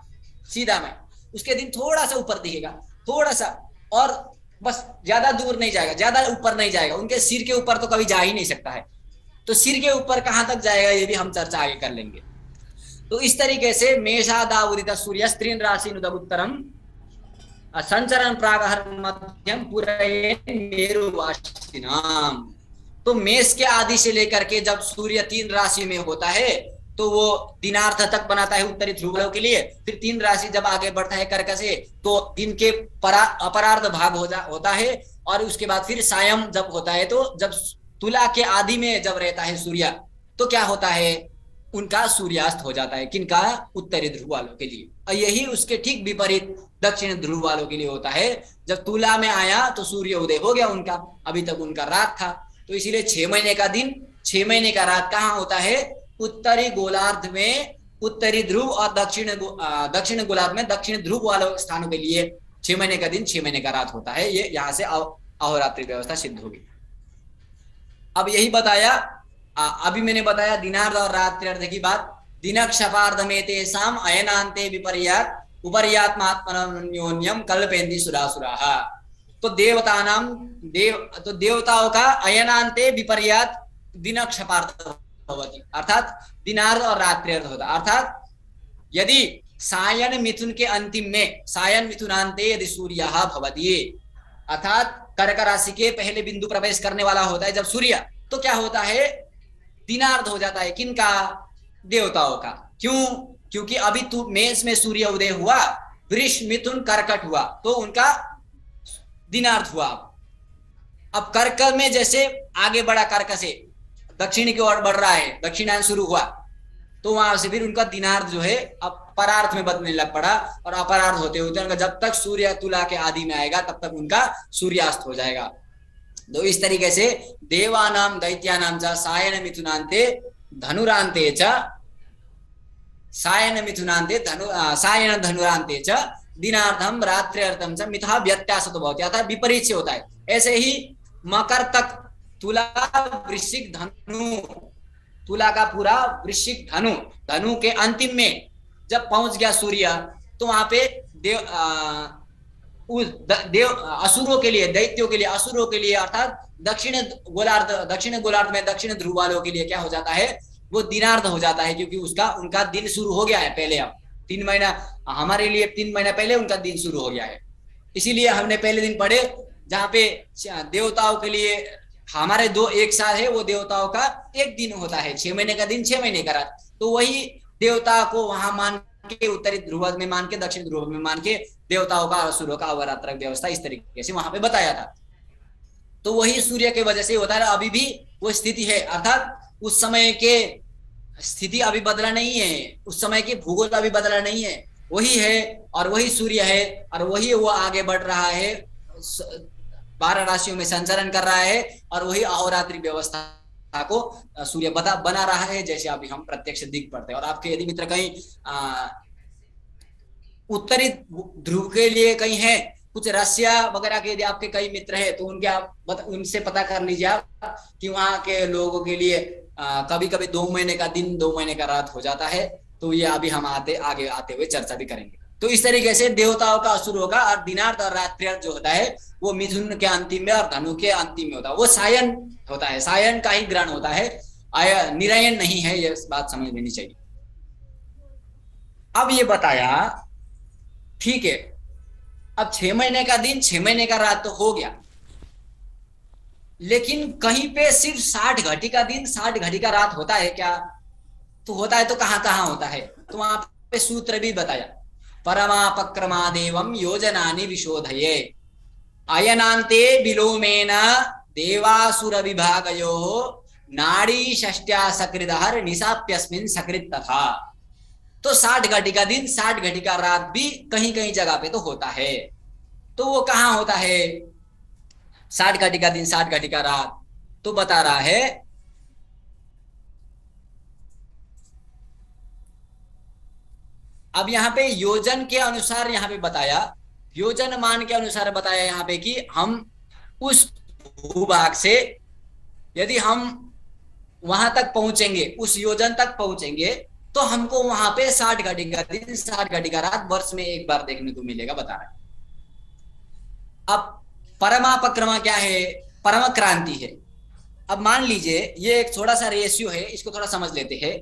सीधा में, उसके दिन थोड़ा सा ऊपर दिखेगा, थोड़ा सा, और बस ज्यादा दूर नहीं जाएगा, ज्यादा ऊपर नहीं जाएगा, उनके सिर के ऊपर तो कभी जा ही नहीं सकता है। तो सिर के ऊपर कहां तक जाएगा ये भी हम चर्चा आगे कर लेंगे। तो इस तरीके से मेषादा उदित सूर्य स्त्रीन राशि उत्तरम संचरण प्रागहर मध्यम पूरे मेरुवासिनाम। तो मेष के आदि से लेकर के जब सूर्य 3 राशि में होता है तो वो दिनार्थ तक बनाता है उत्तरी ध्रुव के लिए। फिर 3 राशि जब आगे बढ़ता है कर्क से तो दिन के अपरार्ध भाग होता है, और उसके बाद फिर सायं जब होता है, तो जब तुला के आदि में जब रहता है सूर्य, तो क्या होता है, उनका सूर्यास्त हो जाता है। किनका, उत्तरी ध्रुव वालों के लिए। और यही उसके ठीक विपरीत दक्षिण ध्रुव वालों के लिए होता है। जब तुला में आया तो सूर्य उदय हो गया उनका, अभी तक उनका रात था। तो इसीलिए 6 महीने का दिन, 6 महीने का रात कहाँ होता है, उत्तरी गोलार्ध में उत्तरी ध्रुव, और दक्षिण गोलार्ध में दक्षिण ध्रुव वालों स्थानों के लिए 6 महीने का दिन, 6 महीने का रात होता है। ये यहाँ से अहोरात्रि व्यवस्था सिद्ध होगी। अब यही बताया, अभी मैंने बताया दिनार्ध और रात्र्यर्ध की बात। दिनक्षपार्ध में तेषाम अयनान्ते विपर्यात् उपर्यात्मात्मन्योन्यम कल्पयन्ति सुरासुराः। तो देवताओं का अयनान्ते विपर्यात् दिनक्षपार्ध भवति, अर्थात दिनार्ध और रात्र्यर्ध होता। अर्थात यदि सायन मिथुन के अंतिम में, सायन मिथुनान्ते यदि सूर्यः भवति, अर्थात कर्क राशि के पहले बिंदु प्रवेश करने वाला होता है जब सूर्य, तो क्या होता है, दिनार्ध हो जाता है। किनका, देवताओं का। क्यों, क्योंकि अभी मेष में सूर्य उदय हुआ, वृष मिथुन कर्कट हुआ, तो उनका दिनार्ध हुआ। अब कर्क में जैसे आगे बढ़ा, कर्क से दक्षिण की ओर बढ़ रहा है, दक्षिणायन शुरू हुआ, तो वहां से फिर उनका दिनार्ध जो है अब परार्थ में बदलने लग पड़ा, और अपरार्थ होते होते उनका जब तक सूर्य तुला के आदि में आएगा तब तक उनका सूर्यास्त हो जाएगा। तो इस तरीके से देवानाम दैत्यानाम च सायन मिथुनान्ते धनुरान्ते च, सायन मिथुनान्ते सायन धनुरान्ते च दिनार्थम रात्र्यर्थम च मिथ्या व्यत्यासतो भवति, अर्थात विपरीत से होता है। ऐसे ही मकर तक तुला वृश्चिक धनु, तुला का पूरा वृश्चिक धनु, धनु के अंतिम में जब पहुंच गया सूर्य, तो वहां पे देव असुरों के लिए, दैत्यों के लिए, असुरों के लिए, अर्थात दक्षिण गोलार्ध में दक्षिण ध्रुव वालों के लिए क्या हो जाता है, वो दिनार्ध हो जाता है, क्योंकि उनका दिन शुरू हो गया है पहले। अब 3 महीना, हमारे लिए 3 महीना पहले उनका दिन शुरू हो गया है। इसीलिए हमने पहले दिन पढ़े जहाँ पे देवताओं के लिए हमारे 2 एक साल है, वो देवताओं का 1 दिन होता है, 6 महीने का दिन, 6 महीने का रात। तो वही देवता को वहां मान के, उत्तरी ध्रुव में मान के, दक्षिण ध्रुव में मान के देवताओं का, असुरों का अवरात्र व्यवस्था इस तरीके से वहां पे बताया था। तो वही सूर्य के वजह से होता है, अभी भी वो स्थिति है। अर्थात उस समय के स्थिति अभी बदला नहीं है, उस समय के भूगोल अभी बदला नहीं है, वही है, और वही सूर्य है, और वही वो आगे बढ़ रहा है, 12 राशियों में संचरण कर रहा है, और वही अहोरात्रि व्यवस्था को सूर्य बना रहा है, जैसे अभी हम प्रत्यक्ष दिख पड़ते हैं। और आपके यदि मित्र कहीं उत्तरी ध्रुव के लिए कहीं है, कुछ रशिया वगैरह के यदि आपके कई मित्र है, तो उनके आप उनसे पता कर लीजिए आप कि वहां के लोगों के लिए कभी कभी 2 महीने का दिन, 2 महीने का रात हो जाता है। तो ये अभी हम आगे आते हुए चर्चा भी करेंगे। तो इस तरीके से देवताओं का असुरों का और दिनार्थ और रात्रि जो होता है वो मिथुन के अंतिम में और धनु के अंतिम में होता है, वो सायन होता है, सायन का ही ग्रहण होता है, निरायन नहीं है, ये बात समझ लेनी चाहिए। अब ये बताया, ठीक है, अब 6 महीने का दिन 6 महीने का रात तो हो गया, लेकिन कहीं पे सिर्फ 60 घटी का दिन 60 घटी का रात होता है क्या? तो होता है, तो कहां कहां होता है? तो वहां पे सूत्र भी बताया, परमापक्रमादेवं योजनानि विशोधये अयनान्ते विलोमेन देवासुर विभागयोः नाड़ी षष्ट्या सकृदहर निशाप्यस्मिन् सकृत तथा। तो 60 घटी का दिन 60 घटी का रात भी कहीं कहीं जगह पे तो होता है। तो वो कहां होता है 60 घटी का दिन 60 घटी का रात? तो बता रहा है, अब यहाँ पे योजन के अनुसार यहाँ पे बताया, योजन मान के अनुसार बताया यहाँ पे कि हम उस भूभाग से यदि हम वहां तक पहुंचेंगे, उस योजन तक पहुंचेंगे, तो हमको वहां पे 60 घटी का दिन 60 घटी का रात वर्ष में एक बार देखने को मिलेगा, बता रहा है। अब परमापक्रमा क्या है? परम क्रांति है। अब मान लीजिए ये एक थोड़ा सा रेशियो है, इसको थोड़ा समझ लेते हैं।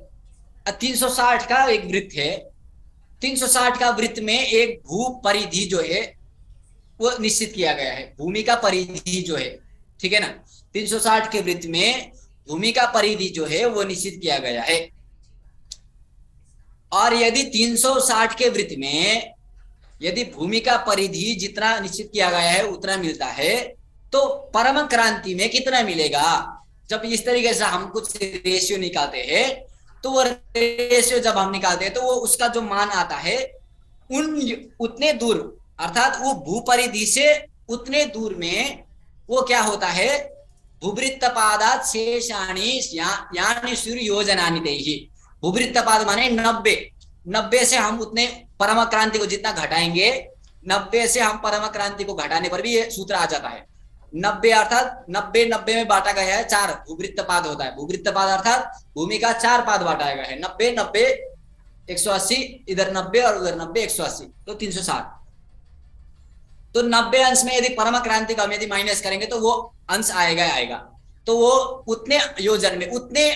360 का एक वृत्त है, 360 का वृत्त में एक भू परिधि जो है वो निश्चित किया गया है, भूमि का परिधि जो है, ठीक है ना। 360 के वृत्त में भूमि का परिधि जो है वो निश्चित किया गया है। और यदि 360 के वृत्त में यदि भूमि का परिधि जितना निश्चित किया गया है उतना मिलता है, तो परम क्रांति में कितना मिलेगा? जब इस तरीके से हम कुछ रेशियो निकालते हैं, तो वो रेशियो जब हम निकालते हैं तो वो उसका जो मान आता है उतने दूर, अर्थात वो भू परिधि से उतने दूर में वो क्या होता है, भूवृत्तपादात् शेषाणि यानि सूर्य योजनानि देहि। भूवृत्तपाद माने 90 से हम उतने परम क्रांति को जितना घटाएंगे, 90 से हम परम क्रांति को घटाने पर भी ये सूत्र आ जाता है। 90 अर्थात 90 में बांटा गया है, 4 भूवृत्तपाद होता है। भूवृत्तपाद अर्थात भूमि का 4 पाद बांटा गया है, 90 180, इधर 90 और उधर 90 180, तो 360। तो 90 अंश में यदि परम क्रांति का हम यदि माइनस करेंगे तो वो अंश आएगा। तो वो उतने योजन में, उतने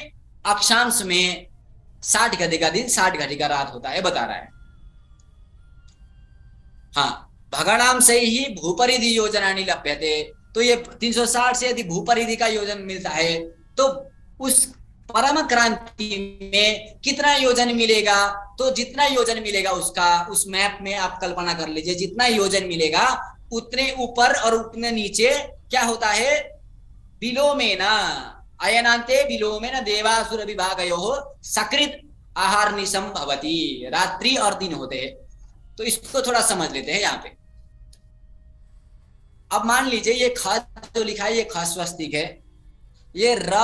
अक्षांश में 60 घटी का दिन 60 घटी का रात होता है, बता रहा है। हाँ, भगणाम से ही भूपरिधि योजनानि लभ्यते। तो ये 360 से यदि भूपरिधि का योजन मिलता है तो उस परम क्रांति में कितना योजन मिलेगा? तो जितना योजन मिलेगा उसका, उस मैप में आप कल्पना कर लीजिए, जितना योजन मिलेगा उतने ऊपर और उतने नीचे क्या होता है, विलोमेन अयनान्ते विलोमेन देवासुर विभागयोः सकृत आहार निशम भवति। रात्रि और दिन होते हैं। तो इसको थोड़ा समझ लेते हैं यहाँ पे। अब मान लीजिए ये ख जो लिखा है ये ख स्वस्तिक है, ये र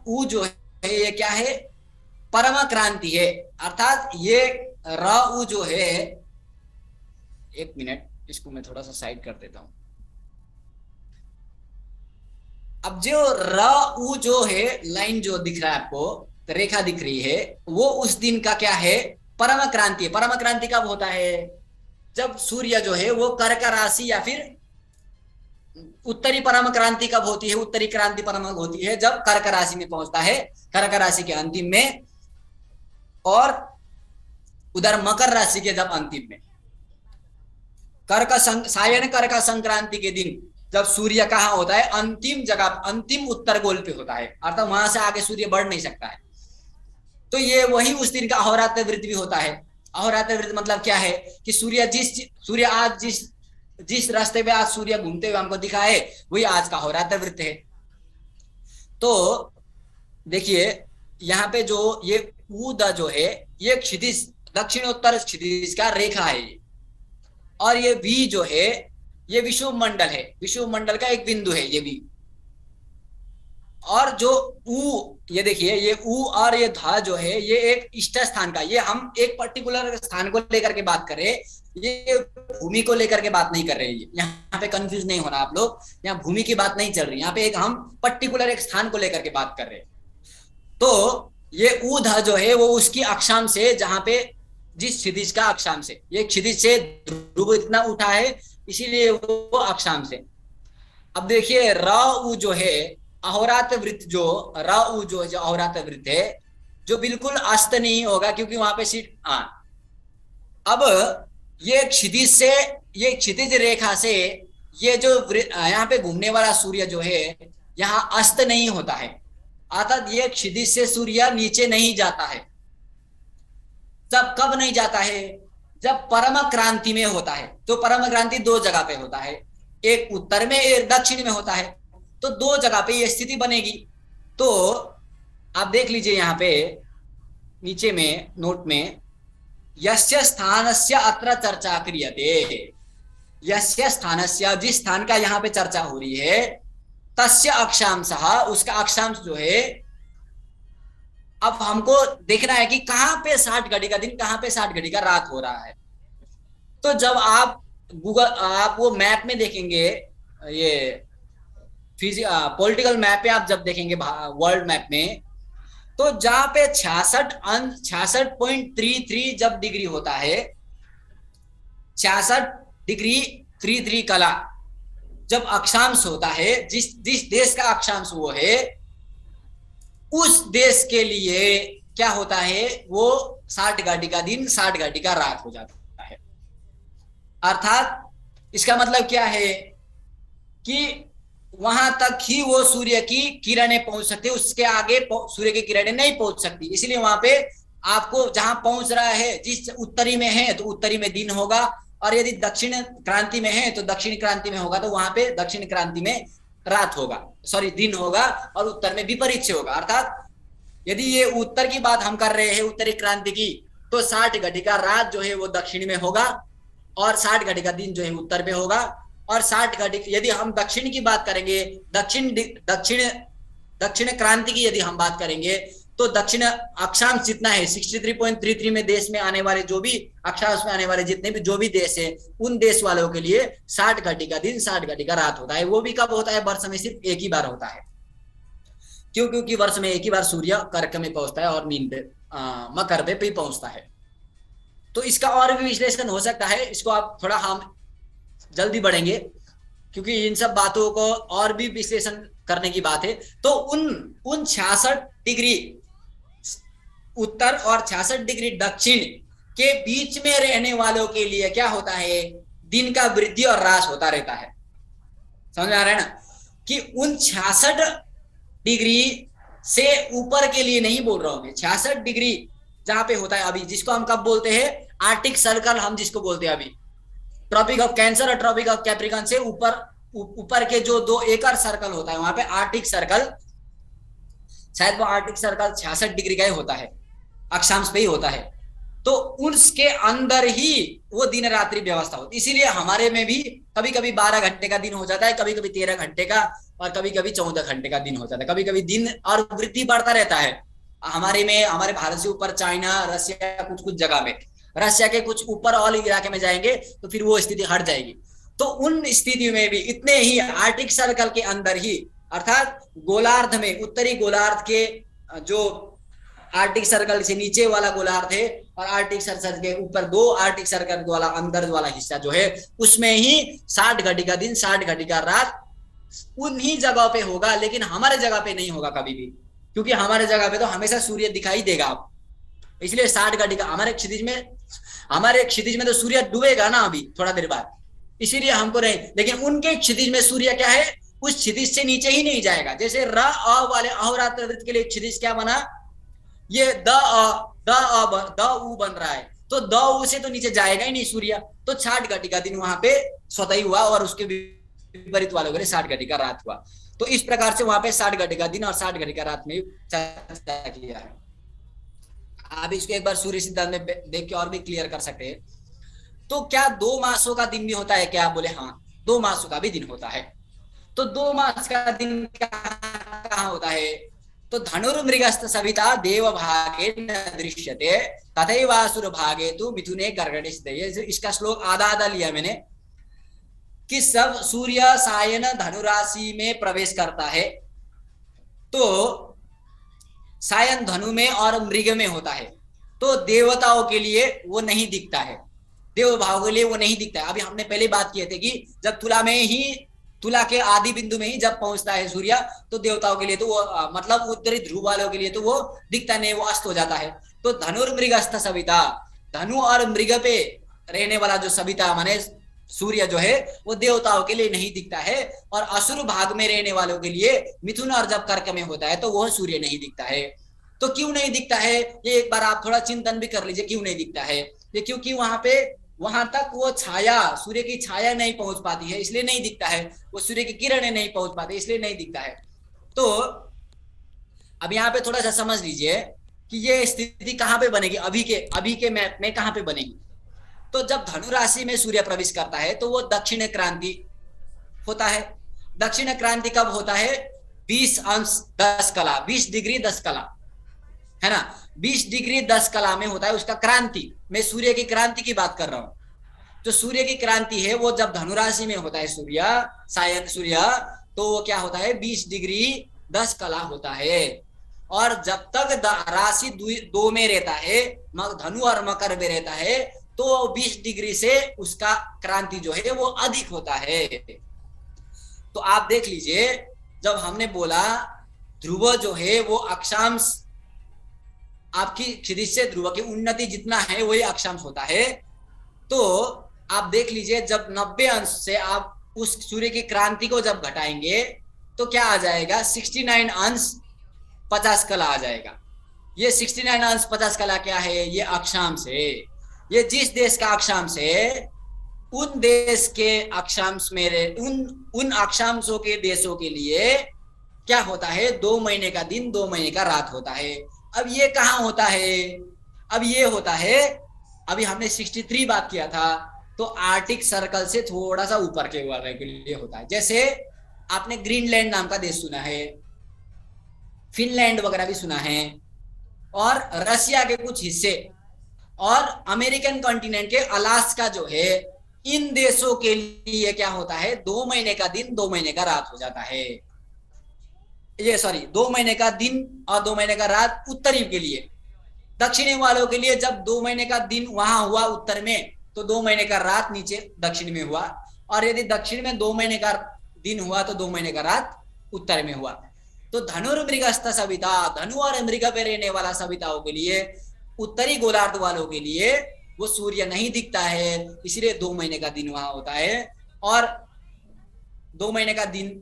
उ जो है ये क्या है, परम क्रांति है। अर्थात ये र उ जो है, एक मिनट इसको मैं थोड़ा सा साइड कर देता हूं। अब जो र उ जो है लाइन जो दिख रहा है आपको, रेखा दिख रही है, वो उस दिन का क्या है, परम क्रांति है। परम क्रांति कब होता है? जब सूर्य जो है वो कर्क राशि या फिर उत्तरी परम क्रांति कब होती है? उत्तरी क्रांति परम होती है जब कर्क राशि में पहुंचता है, कर्क राशि के अंतिम में, और उधर मकर राशि के जब अंतिम में। सायन कर्क संक्रांति के दिन जब सूर्य कहाँ होता है, अंतिम जगह, अंतिम उत्तर गोल पे होता है, अर्थात वहां से आगे सूर्य बढ़ नहीं सकता है। तो ये वही उस दिन का अहोरात्र वृत्त भी होता है। अहोरात्र वृत्त मतलब क्या है कि सूर्य आज जिस रास्ते पे आज सूर्य घूमते हुए हमको दिखा है वही आज का अहोरात्र वृत्त है। तो देखिए यहाँ पे जो ये ऊद जो है ये क्षितिज, दक्षिणोत्तर क्षितिज का रेखा है ये, और ये वी जो है ये विषुव मंडल है, विषुव मंडल का एक बिंदु है ये भी। और जो ऊ, ये देखिए ये ऊ और ये धा जो है ये एक इष्ट स्थान का, ये हम एक पर्टिकुलर स्थान को लेकर के बात कर रहे हैं, ये भूमि को लेकर के बात नहीं कर रहे हैं। यहाँ पे कंफ्यूज नहीं होना आप लोग, यहाँ भूमि की बात नहीं चल रही, यहाँ पे एक हम पर्टिकुलर एक स्थान को लेकर के बात कर रहे हैं। तो ये ऊ धा जो है वो उसकी अक्षांश है जहाँ पे जिस क्षितिज का अक्षांश है, ये क्षितिज से ध्रुव इतना उठा है, इसीलिए वो अक्षांश है। अब देखिए र उ जो है अहोरात्र वृत्त, जो र उ जो अहोरात्र वृत्त है, जो बिल्कुल अस्त नहीं होगा क्योंकि वहां पे सीट अब ये क्षितिज से, ये क्षितिज रेखा से ये जो यहाँ पे घूमने वाला सूर्य जो है यहाँ अस्त नहीं होता है, अर्थात ये क्षितिज से सूर्य नीचे नहीं जाता है। जब कब नहीं जाता है? जब परम क्रांति में होता है। तो परम क्रांति दो जगह पे होता है, एक उत्तर में एक दक्षिण में होता है, तो दो जगह पे ये स्थिति बनेगी। तो आप देख लीजिए यहाँ पे नीचे में नोट में, यस्य स्थानस्य अत्र चर्चा क्रियते, यस्य स्थानस्य, जिस स्थान का यहाँ पे चर्चा हो रही है, तस्य अक्षांशः, उसका अक्षांश जो है, अब हमको देखना है कि कहां पे 60 घड़ी का दिन, कहां पे 60 घड़ी का रात हो रहा है। तो जब आप आप वो मैप में देखेंगे, ये पॉलिटिकल मैप पे आप जब देखेंगे वर्ल्ड मैप में, तो जहां पे 66.33 जब डिग्री होता है, 66 डिग्री 33 कला जब अक्षांश होता है, जिस देश का अक्षांश वो है, उस देश के लिए क्या होता है, वो 60 घड़ी का दिन 60 घड़ी का रात हो जाता है। अर्थात इसका मतलब क्या है कि वहां तक ही वो सूर्य की किरणें पहुंच सकती है, उसके आगे सूर्य की किरणें नहीं पहुंच सकती। इसलिए वहां पे आपको जहां पहुंच रहा है, जिस उत्तरी में है तो उत्तरी में दिन होगा, और यदि दक्षिण क्रांति में है तो दक्षिण क्रांति में होगा, तो वहां पे दक्षिण क्रांति में रात होगा, सॉरी दिन होगा, और उत्तर में विपरीत से होगा। अर्थात यदि ये उत्तर की बात हम कर रहे हैं, उत्तरी क्रांति की, तो 60 घड़ी का रात जो है वो दक्षिण में होगा, और 60 घड़ी का दिन जो है उत्तर में होगा। और 60 घड़ी, यदि हम दक्षिण की बात करेंगे, दक्षिण क्रांति की यदि हम बात करेंगे, तो दक्षिण अक्षांश जितना है 63.33 में देश में आने वाले, जो भी अक्षांश में आने वाले जितने भी जो भी देश है, उन देश वालों के लिए 60 घड़ी का दिन 60 घड़ी का रात होता है। वो भी कब होता है? वर्ष में सिर्फ एक ही बार होता है। क्यों? क्योंकि वर्ष में एक ही बार सूर्य कर्क में पहुंचता है और मीन पे मकर पे पहुंचता है। तो इसका और भी विश्लेषण हो सकता है, इसको आप थोड़ा, हम जल्दी बढ़ेंगे क्योंकि इन सब बातों को और भी विश्लेषण करने की बात है। तो उन 66 डिग्री उत्तर और 66 डिग्री दक्षिण के बीच में रहने वालों के लिए क्या होता है? दिन का वृद्धि और ह्रास होता रहता है। समझ में आ रहा है ना? कि उन 66 डिग्री से ऊपर के लिए नहीं बोल रहा हूं, 66 डिग्री जहां पे होता है अभी, जिसको हम कब बोलते हैं? आर्टिक सर्कल, हम जिसको बोलते हैं अभी ट्रॉपिक ऑफ कैंसर और ट्रॉपिक ऑफ कैप्रिकॉन से ऊपर के जो 2 एकड़ सर्कल होता है, वहां पे आर्टिक सर्कल, शायद वो आर्टिक सर्कल 66 डिग्री का ही होता है, अक्षांश पे ही होता है। तो उसके अंदर ही वो दिन रात्रि व्यवस्था होती है। इसीलिए हमारे में भी कभी कभी 12 घंटे का दिन हो जाता है, कभी कभी 13 घंटे का, और कभी कभी 14 घंटे का दिन हो जाता है। कभी कभी दिन और वृद्धि बढ़ता रहता है। हमारे में, हमारे भारत से ऊपर चाइना, रशिया, कुछ जगह में, रशिया के कुछ ऊपर और इलाके में जाएंगे तो फिर वो स्थिति हट जाएगी। तो उन स्थिति में भी इतने ही आर्टिक सर्कल के अंदर ही, अर्थात गोलार्ध में, उत्तरी गोलार्ध के जो आर्टिक सर्कल से नीचे वाला गोलार्ध है और आर्टिक सर्कल के ऊपर 2 आर्टिक सर्कल वाला अंदर वाला हिस्सा जो है, उसमें ही 60 घड़ी का दिन 60 घड़ी का रात उन्हीं जगह पे होगा। लेकिन हमारे जगह पे नहीं होगा कभी भी, क्योंकि हमारे जगह पे तो हमेशा सूर्य दिखाई देगा आपको। इसलिए 60 घड़ी का हमारे क्षितिज में तो सूर्य डूबेगा ना अभी थोड़ा देर बाद, इसीलिए हमको नहीं। लेकिन उनके क्षितिज में सूर्य क्या है? उस क्षितिज से नीचे ही नहीं जाएगा। जैसे र अ वाले अहोरात्र वृत्त के लिए क्षितिज क्या बना? ये द उ बन रहा है, तो द उ से तो नीचे जाएगा ही नहीं सूर्य। तो 60 घड़ी का दिन वहां पे स्वतः ही हुआ, और उसके विपरीत वालों के लिए 60 घड़ी का रात हुआ। तो इस प्रकार से वहां पे 60 घड़ी का दिन और 60 घड़ी का रात में चर्चा किया है। आप इसको एक बार सूर्य सिद्धांत में देख के और भी क्लियर कर सकते हैं। तो क्या 2 मासों का दिन भी होता है क्या? बोले हाँ, 2 मासों का भी दिन होता है। तो 2 मास का दिन कहाँ होता है? तो धनुर्मृगस्थ सविता देव भागे न दृश्यते तथैवासुर भागे तु मिथुने कर्कटे स्थिते। इसका श्लोक आधा आधा लिया मैंने, कि सब सूर्य सायन धनुराशि में प्रवेश करता है, तो सायन धनु में और मृग में होता है। तो देवताओं के लिए वो नहीं दिखता है, देव भाव के लिए वो नहीं दिखता है। अभी हमने पहले बात किए थे कि जब तुला में ही, तुला के आदि बिंदु में ही जब पहुंचता है सूर्य, तो देवताओं के लिए तो वो मतलब उत्तरी ध्रुव वालों के लिए तो वो दिखता नहीं, वो अस्त हो जाता है। तो धनुर्मृगस्थ सविता, धनु और मृग पे रहने वाला जो सविता माने सूर्य जो है वो देवताओं के लिए नहीं दिखता है, और असुर भाग में रहने वालों के लिए मिथुन और जब कर्क में होता है तो वह सूर्य नहीं दिखता है। तो क्यों नहीं दिखता है, ये एक बार आप थोड़ा चिंतन भी कर लीजिए, क्यों नहीं दिखता है ये? क्योंकि वहां पे, वहां तक वो छाया, सूर्य की छाया नहीं पहुंच पाती है, इसलिए नहीं दिखता है। वो सूर्य की किरणें नहीं पहुंच पाती, इसलिए नहीं दिखता है। तो अब यहाँ पे थोड़ा सा समझ लीजिए कि ये स्थिति कहाँ पे बनेगी, अभी के मैप में कहाँ पे बनेगी। तो जब धनु राशि में सूर्य प्रवेश करता है तो वो दक्षिण क्रांति होता है। दक्षिण क्रांति कब होता है? 20 अंश 10 कला, 20 डिग्री 10 कला, है ना, 20 डिग्री 10 कला में होता है उसका क्रांति। मैं सूर्य की क्रांति की बात कर रहा हूं। जो सूर्य की क्रांति है वो जब धनु राशि में होता है सूर्य, तो वो क्या होता है? 20 डिग्री 10 कला होता है। और जब तक राशि 2 में रहता है, धनु और मकर में रहता है, तो 20 डिग्री से उसका क्रांति जो है वो अधिक होता है। तो आप देख लीजिए, जब हमने बोला ध्रुव जो है वो अक्षांश, आपकी क्षितिज से ध्रुव की उन्नति जितना है वही अक्षांश होता है। तो आप देख लीजिए, जब 90 अंश से आप उस सूर्य की क्रांति को जब घटाएंगे तो क्या आ जाएगा? 69 अंश 50 कला आ जाएगा। ये 69 अंश 50 कला क्या है? ये अक्षांश है। ये जिस देश का अक्षांश है, उन देश के अक्षांश में उन अक्षांशों के देशों के लिए क्या होता है? 2 महीने का दिन 2 महीने का रात होता है। अब ये कहाँ होता है? अब ये होता है, अभी हमने 63 बात किया था, तो आर्टिक सर्कल से थोड़ा सा ऊपर के वाले के लिए होता है। जैसे आपने ग्रीनलैंड नाम का देश सुना है, फिनलैंड वगैरह भी सुना है, और रशिया के कुछ हिस्से, और अमेरिकन कॉन्टिनेंट के अलास्का जो है, इन देशों के लिए क्या होता है? 2 महीने का दिन 2 महीने का रात हो जाता है। ये 2 महीने का दिन और 2 महीने का रात उत्तरी के लिए। दक्षिणी वालों के लिए जब 2 महीने का दिन वहां हुआ उत्तर में, तो 2 महीने का रात नीचे दक्षिण में हुआ, और यदि दक्षिण में 2 महीने का दिन हुआ तो 2 महीने का रात उत्तर में हुआ। तो धनुर्मृगस्थ सविता, धनु और मृग पे रहने वाला सविताओं के लिए, उत्तरी गोलार्ध वालों के लिए वो सूर्य नहीं दिखता है, इसलिए 2 महीने का दिन वहां होता है, और 2 महीने का दिन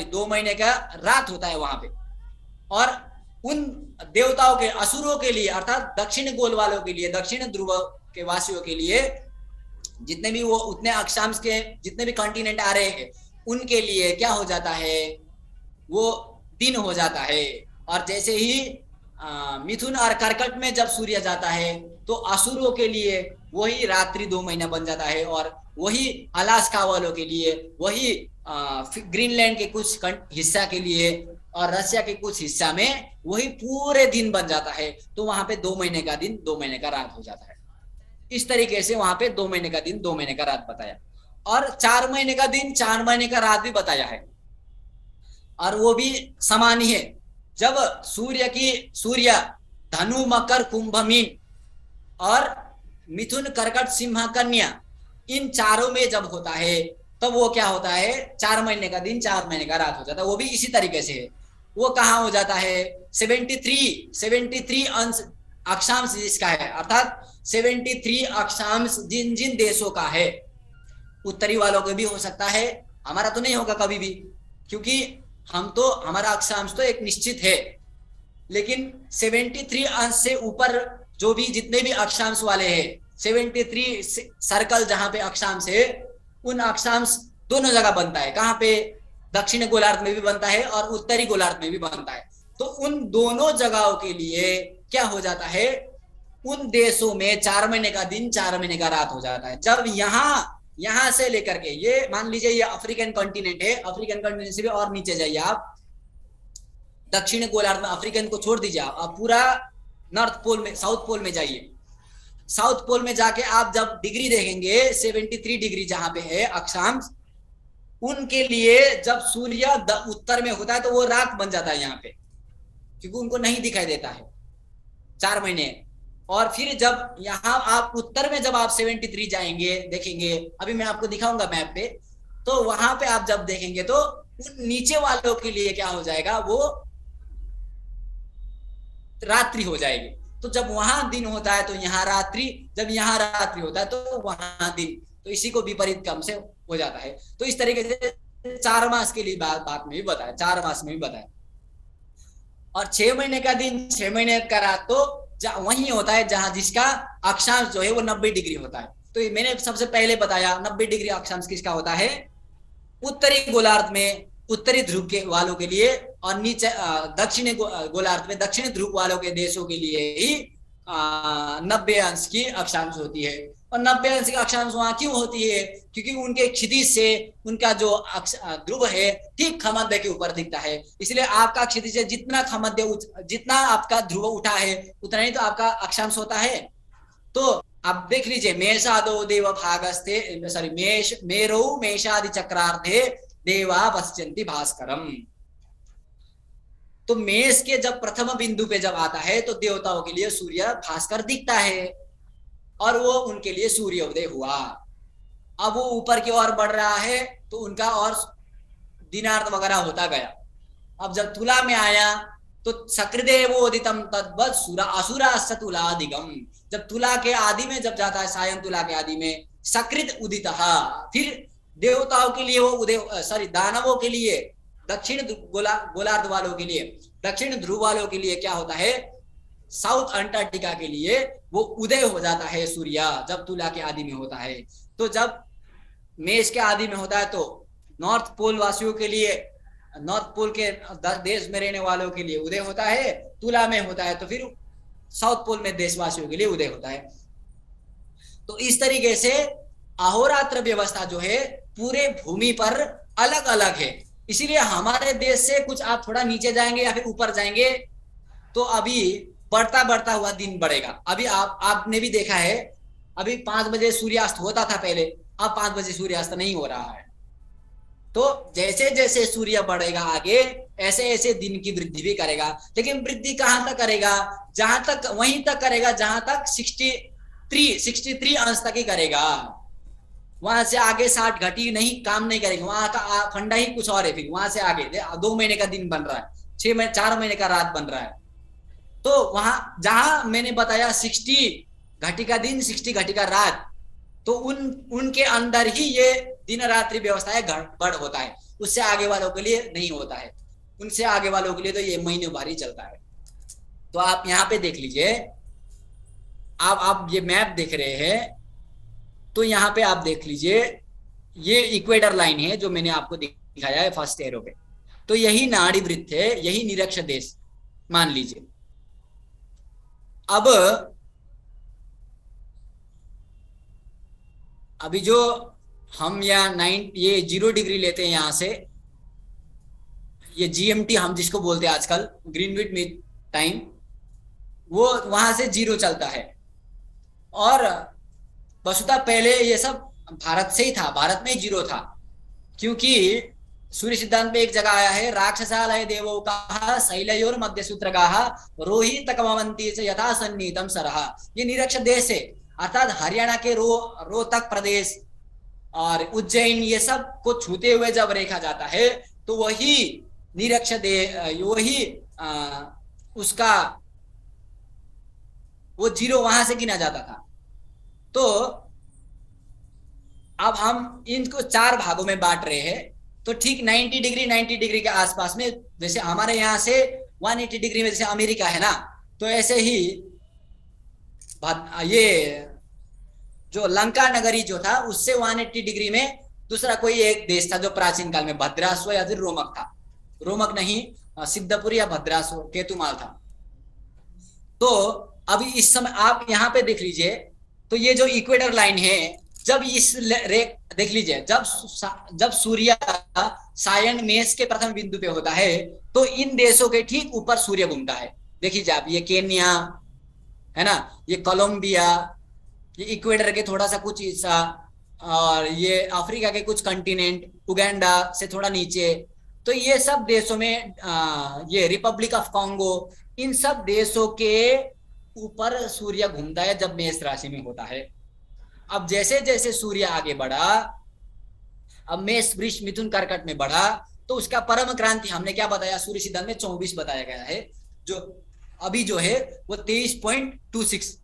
2 महीने का रात होता है वहां पे। और उन देवताओं के, असुरों के लिए, अर्थात दक्षिण गोल वालों के लिए, दक्षिण ध्रुव के वासियों के लिए, जितने भी वो उतने अक्षांश के जितने भी कॉन्टिनेंट आ रहे हैं, उनके लिए क्या हो जाता है? वो दिन हो जाता है। और जैसे ही मिथुन और कर्कट में जब सूर्य जाता है, तो असुरों के लिए वही रात्रि 2 महीना बन जाता है, और वही अलास्का वालों के लिए, वही ग्रीनलैंड के कुछ हिस्सा के लिए, और रशिया के कुछ हिस्सा में वही पूरे दिन बन जाता है। तो वहां पे 2 महीने का दिन 2 महीने का रात हो जाता है। इस तरीके से वहां पे 2 महीने का दिन 2 महीने का रात बताया, और 4 महीने का दिन 4 महीने का रात भी बताया है, और वो भी समान ही है। जब सूर्य धनु मकर कुंभ मीन और मिथुन कर्कट सिंह कन्या, इन चारों में जब होता है, तब वो क्या होता है? 4 महीने का दिन 4 महीने का रात हो जाता है। वो भी इसी तरीके से है। वो कहाँ हो जाता है? 73 अंश अक्षांश जिसका है, अर्थात 73 अक्षांश जिन जिन देशों का है, उत्तरी वालों को भी हो सकता है, हमारा तो नहीं होगा कभी भी, क्योंकि हमारा अक्षांश तो एक निश्चित है। लेकिन 73 अंश से ऊपर जो भी जितने भी अक्षांश वाले हैं, 73 सर्कल जहां पे अक्षांश है, उन अक्षांश दोनों जगह बनता है। कहाँ पे? दक्षिण गोलार्ध में भी बनता है और उत्तरी गोलार्ध में भी बनता है। तो उन दोनों जगहों के लिए क्या हो जाता है? उन देशों में 4 महीने का दिन 4 महीने का रात हो जाता है। जब यहां से लेकर के, ये मान लीजिए ये अफ्रीकन कॉन्टिनेंट है, अफ्रीकन कॉन्टिनेंट से भी और नीचे जाइए आप, दक्षिण गोलार्ध में अफ्रीकन को छोड़ दीजिए, आप पूरा नॉर्थ पोल में, साउथ पोल में जाइए। साउथ पोल में जाके आप जब डिग्री देखेंगे, 73 डिग्री जहां पे है अक्षांश, उनके लिए जब सूर्य उत्तर में होता है तो वो रात बन जाता है यहाँ पे, क्योंकि उनको नहीं दिखाई देता है 4 महीने। और फिर जब यहाँ आप उत्तर में जब आप 73 जाएंगे देखेंगे, अभी मैं आपको दिखाऊंगा मैप पे, तो वहां पे आप जब देखेंगे तो उन नीचे वालों के लिए क्या हो जाएगा, वो रात्रि हो जाएगी। तो जब वहां दिन होता है तो यहाँ रात्रि, जब यहाँ रात्रि होता है तो वहां दिन, तो इसी को विपरीत क्रम से हो जाता है। तो इस तरीके से 4 मास के लिए बात में भी बताया, 4 मास में भी बताया। और 6 महीने का दिन, 6 महीने का रात तो वही होता है जहां जिसका अक्षांश जो है वो 90 डिग्री होता है। तो मैंने सबसे पहले बताया 90 डिग्री अक्षांश किसका होता है, उत्तरी गोलार्ध में उत्तरी ध्रुव के वालों के लिए, और नीचे दक्षिणी गोलार्ध में दक्षिणी ध्रुव वालों के देशों के लिए ही 90 अंश की अक्षांश होती है। और 90 अंश की अक्षांश वहां क्यों होती है, क्योंकि उनके क्षितिज से उनका जो ध्रुव है ठीक खमध्य के ऊपर दिखता है। इसलिए आपका क्षितिज से जितना खमध्य, जितना आपका ध्रुव उठा है उतना ही तो आपका अक्षांश होता है। तो आप देख लीजिए, मेषादो देव भागस्ते, सॉरी मेरौ मेषादि चक्रार्धे देवा पश्यन्ति भास्करम। तो मेष के जब प्रथम बिंदु पे जब आता है तो देवताओं के लिए सूर्य भास्कर दिखता है और वो उनके लिए सूर्योदय हुआ। अब वो ऊपर की ओर बढ़ रहा है तो उनका और दिनार्थ वगैरह होता गया। अब जब तुला में आया तो सकृदेवोदितम तद्वत् सुरा असुराश्च तुलादिगम। जब तुला के आदि में जब जाता है, सायं तुला के आदि में सकृत उदितः, फिर देवताओं के लिए वो उदय, सॉरी दानवों के लिए, दक्षिण गोलार्ध वालों के लिए, दक्षिण ध्रुव वालों के लिए क्या होता है, साउथ अंटार्कटिका के लिए वो उदय हो जाता है सूर्य जब तुला के आदि में होता है। तो जब मेष के आदि में होता है तो नॉर्थ पोल वासियों के लिए, नॉर्थ पोल के देश में रहने वालों के लिए उदय होता है, तुला में होता है तो फिर साउथ पोल में देशवासियों के लिए उदय होता है। तो इस तरीके से अहोरात्र व्यवस्था जो है पूरे भूमि पर अलग अलग है। इसीलिए हमारे देश से कुछ आप थोड़ा नीचे जाएंगे या फिर ऊपर जाएंगे तो अभी बढ़ता बढ़ता हुआ दिन बढ़ेगा। अभी आपने भी देखा है, अभी 5 बजे सूर्यास्त होता था पहले, अब 5 बजे सूर्यास्त नहीं हो रहा है। तो जैसे जैसे सूर्य बढ़ेगा आगे, ऐसे ऐसे दिन की वृद्धि भी करेगा। लेकिन वृद्धि कहां तक करेगा, जहां तक वहीं तक करेगा जहां तक 63 अंश तक ही करेगा। वहां से आगे 60 घटी नहीं, काम नहीं करेगा। वहां का फंडा ही कुछ और है। फिर वहां से आगे 2 महीने का दिन बन रहा है, 4 महीने का रात बन रहा है। तो वहां जहां मैंने बताया 60 घटी का दिन, 60 घटी का रात, तो उनके अंदर ही ये दिन रात्रि व्यवस्था गड़बड़ होता है। उससे आगे वालों के लिए नहीं होता है। उनसे आगे वालों के लिए तो ये महीनों भर ही चलता है। तो आप यहाँ पे देख लीजिए, आप ये मैप देख रहे हैं तो यहाँ पे आप देख लीजिए, ये इक्वेटर लाइन है जो मैंने आपको दिखाया है फर्स्ट एरो पे। तो यही नाड़ी वृत्त है, यही निरक्ष देश मान लीजिए। अब अभी जो हम यहाँ ये 0 डिग्री लेते हैं, यहां से ये GMT हम जिसको बोलते हैं आजकल, ग्रीनविच मीन टाइम, वो वहां से 0 चलता है। और वस्तुतः पहले ये सब भारत से ही था, भारत में 0 था। क्योंकि सूर्य सिद्धांत में एक जगह आया है, राक्षसालय देवो का शैलयोर मध्य सूत्रगाः रोहित कमवंती से यथा सन्नीतम सरहा। ये निरक्ष देश है, अर्थात हरियाणा के रोहतक प्रदेश और उज्जैन, ये सब को छूते हुए जब रेखा जाता है तो वही निरक्ष वही उसका वो 0 वहां से गिना जाता था। तो अब हम इनको 4 भागों में बांट रहे हैं। तो ठीक 90 डिग्री के आसपास में, जैसे हमारे यहाँ से 180 डिग्री में जैसे अमेरिका है ना, तो ऐसे ही ये जो लंका नगरी जो था उससे 180 डिग्री में दूसरा कोई एक देश था जो प्राचीन काल में भद्राश्व या फिर रोमक था। रोमक नहीं, सिद्धपुर या भद्राश्व, केतुमाल था। तो अभी इस समय आप यहाँ पे देख लीजिए, तो ये जो इक्वेटर लाइन है, जब इस देख लीजिए, जब सूर्य सायन मेष के प्रथम बिंदु पे होता है तो इन देशों के ठीक ऊपर सूर्य घूमता है। देखिए आप, ये केन्या है ना, ये कोलंबिया, ये इक्वेटर के थोड़ा सा कुछ हिस्सा, और ये अफ्रीका के कुछ कंटिनेंट, उगांडा से थोड़ा नीचे, तो ये सब देशों में ये रिपब्लिक ऑफ कॉन्गो, इन सब देशों के ऊपर सूर्य घूमता है जब मेष राशि में होता है। अब जैसे जैसे सूर्य आगे बढ़ा, अब मेष वृष मिथुन कर्कट में बढ़ा, तो उसका परम क्रांति हमने क्या बताया, सूर्य सिद्धांत में 24 बताया गया है, जो अभी जो है वो 23.26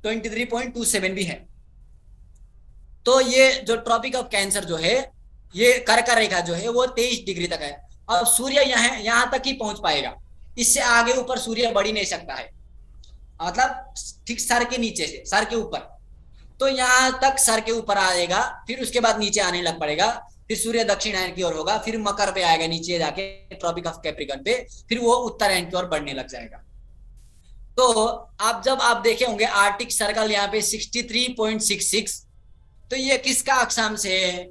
23.27 भी है। तो ये जो ट्रॉपिक ऑफ कैंसर जो है, ये कर्क रेखा जो है वो 23 डिग्री तक है। अब सूर्य यहां तक ही पहुंच पाएगा, इससे आगे ऊपर सूर्य बढ़ ही नहीं सकता है, मतलब ठीक सर के नीचे से सर के ऊपर, तो यहां तक सर के ऊपर आएगा, फिर उसके बाद नीचे आने लग पड़ेगा, फिर सूर्य दक्षिणायन की ओर होगा, फिर मकर पे आएगा नीचे जाके ट्रॉपिक ऑफ कैप्रिकॉर्न पे, फिर वो उत्तरायण की ओर बढ़ने लग जाएगा। तो आप जब आप देखे होंगे आर्टिक सर्कल यहाँ पे 63.66, तो ये किसका अक्षांश है,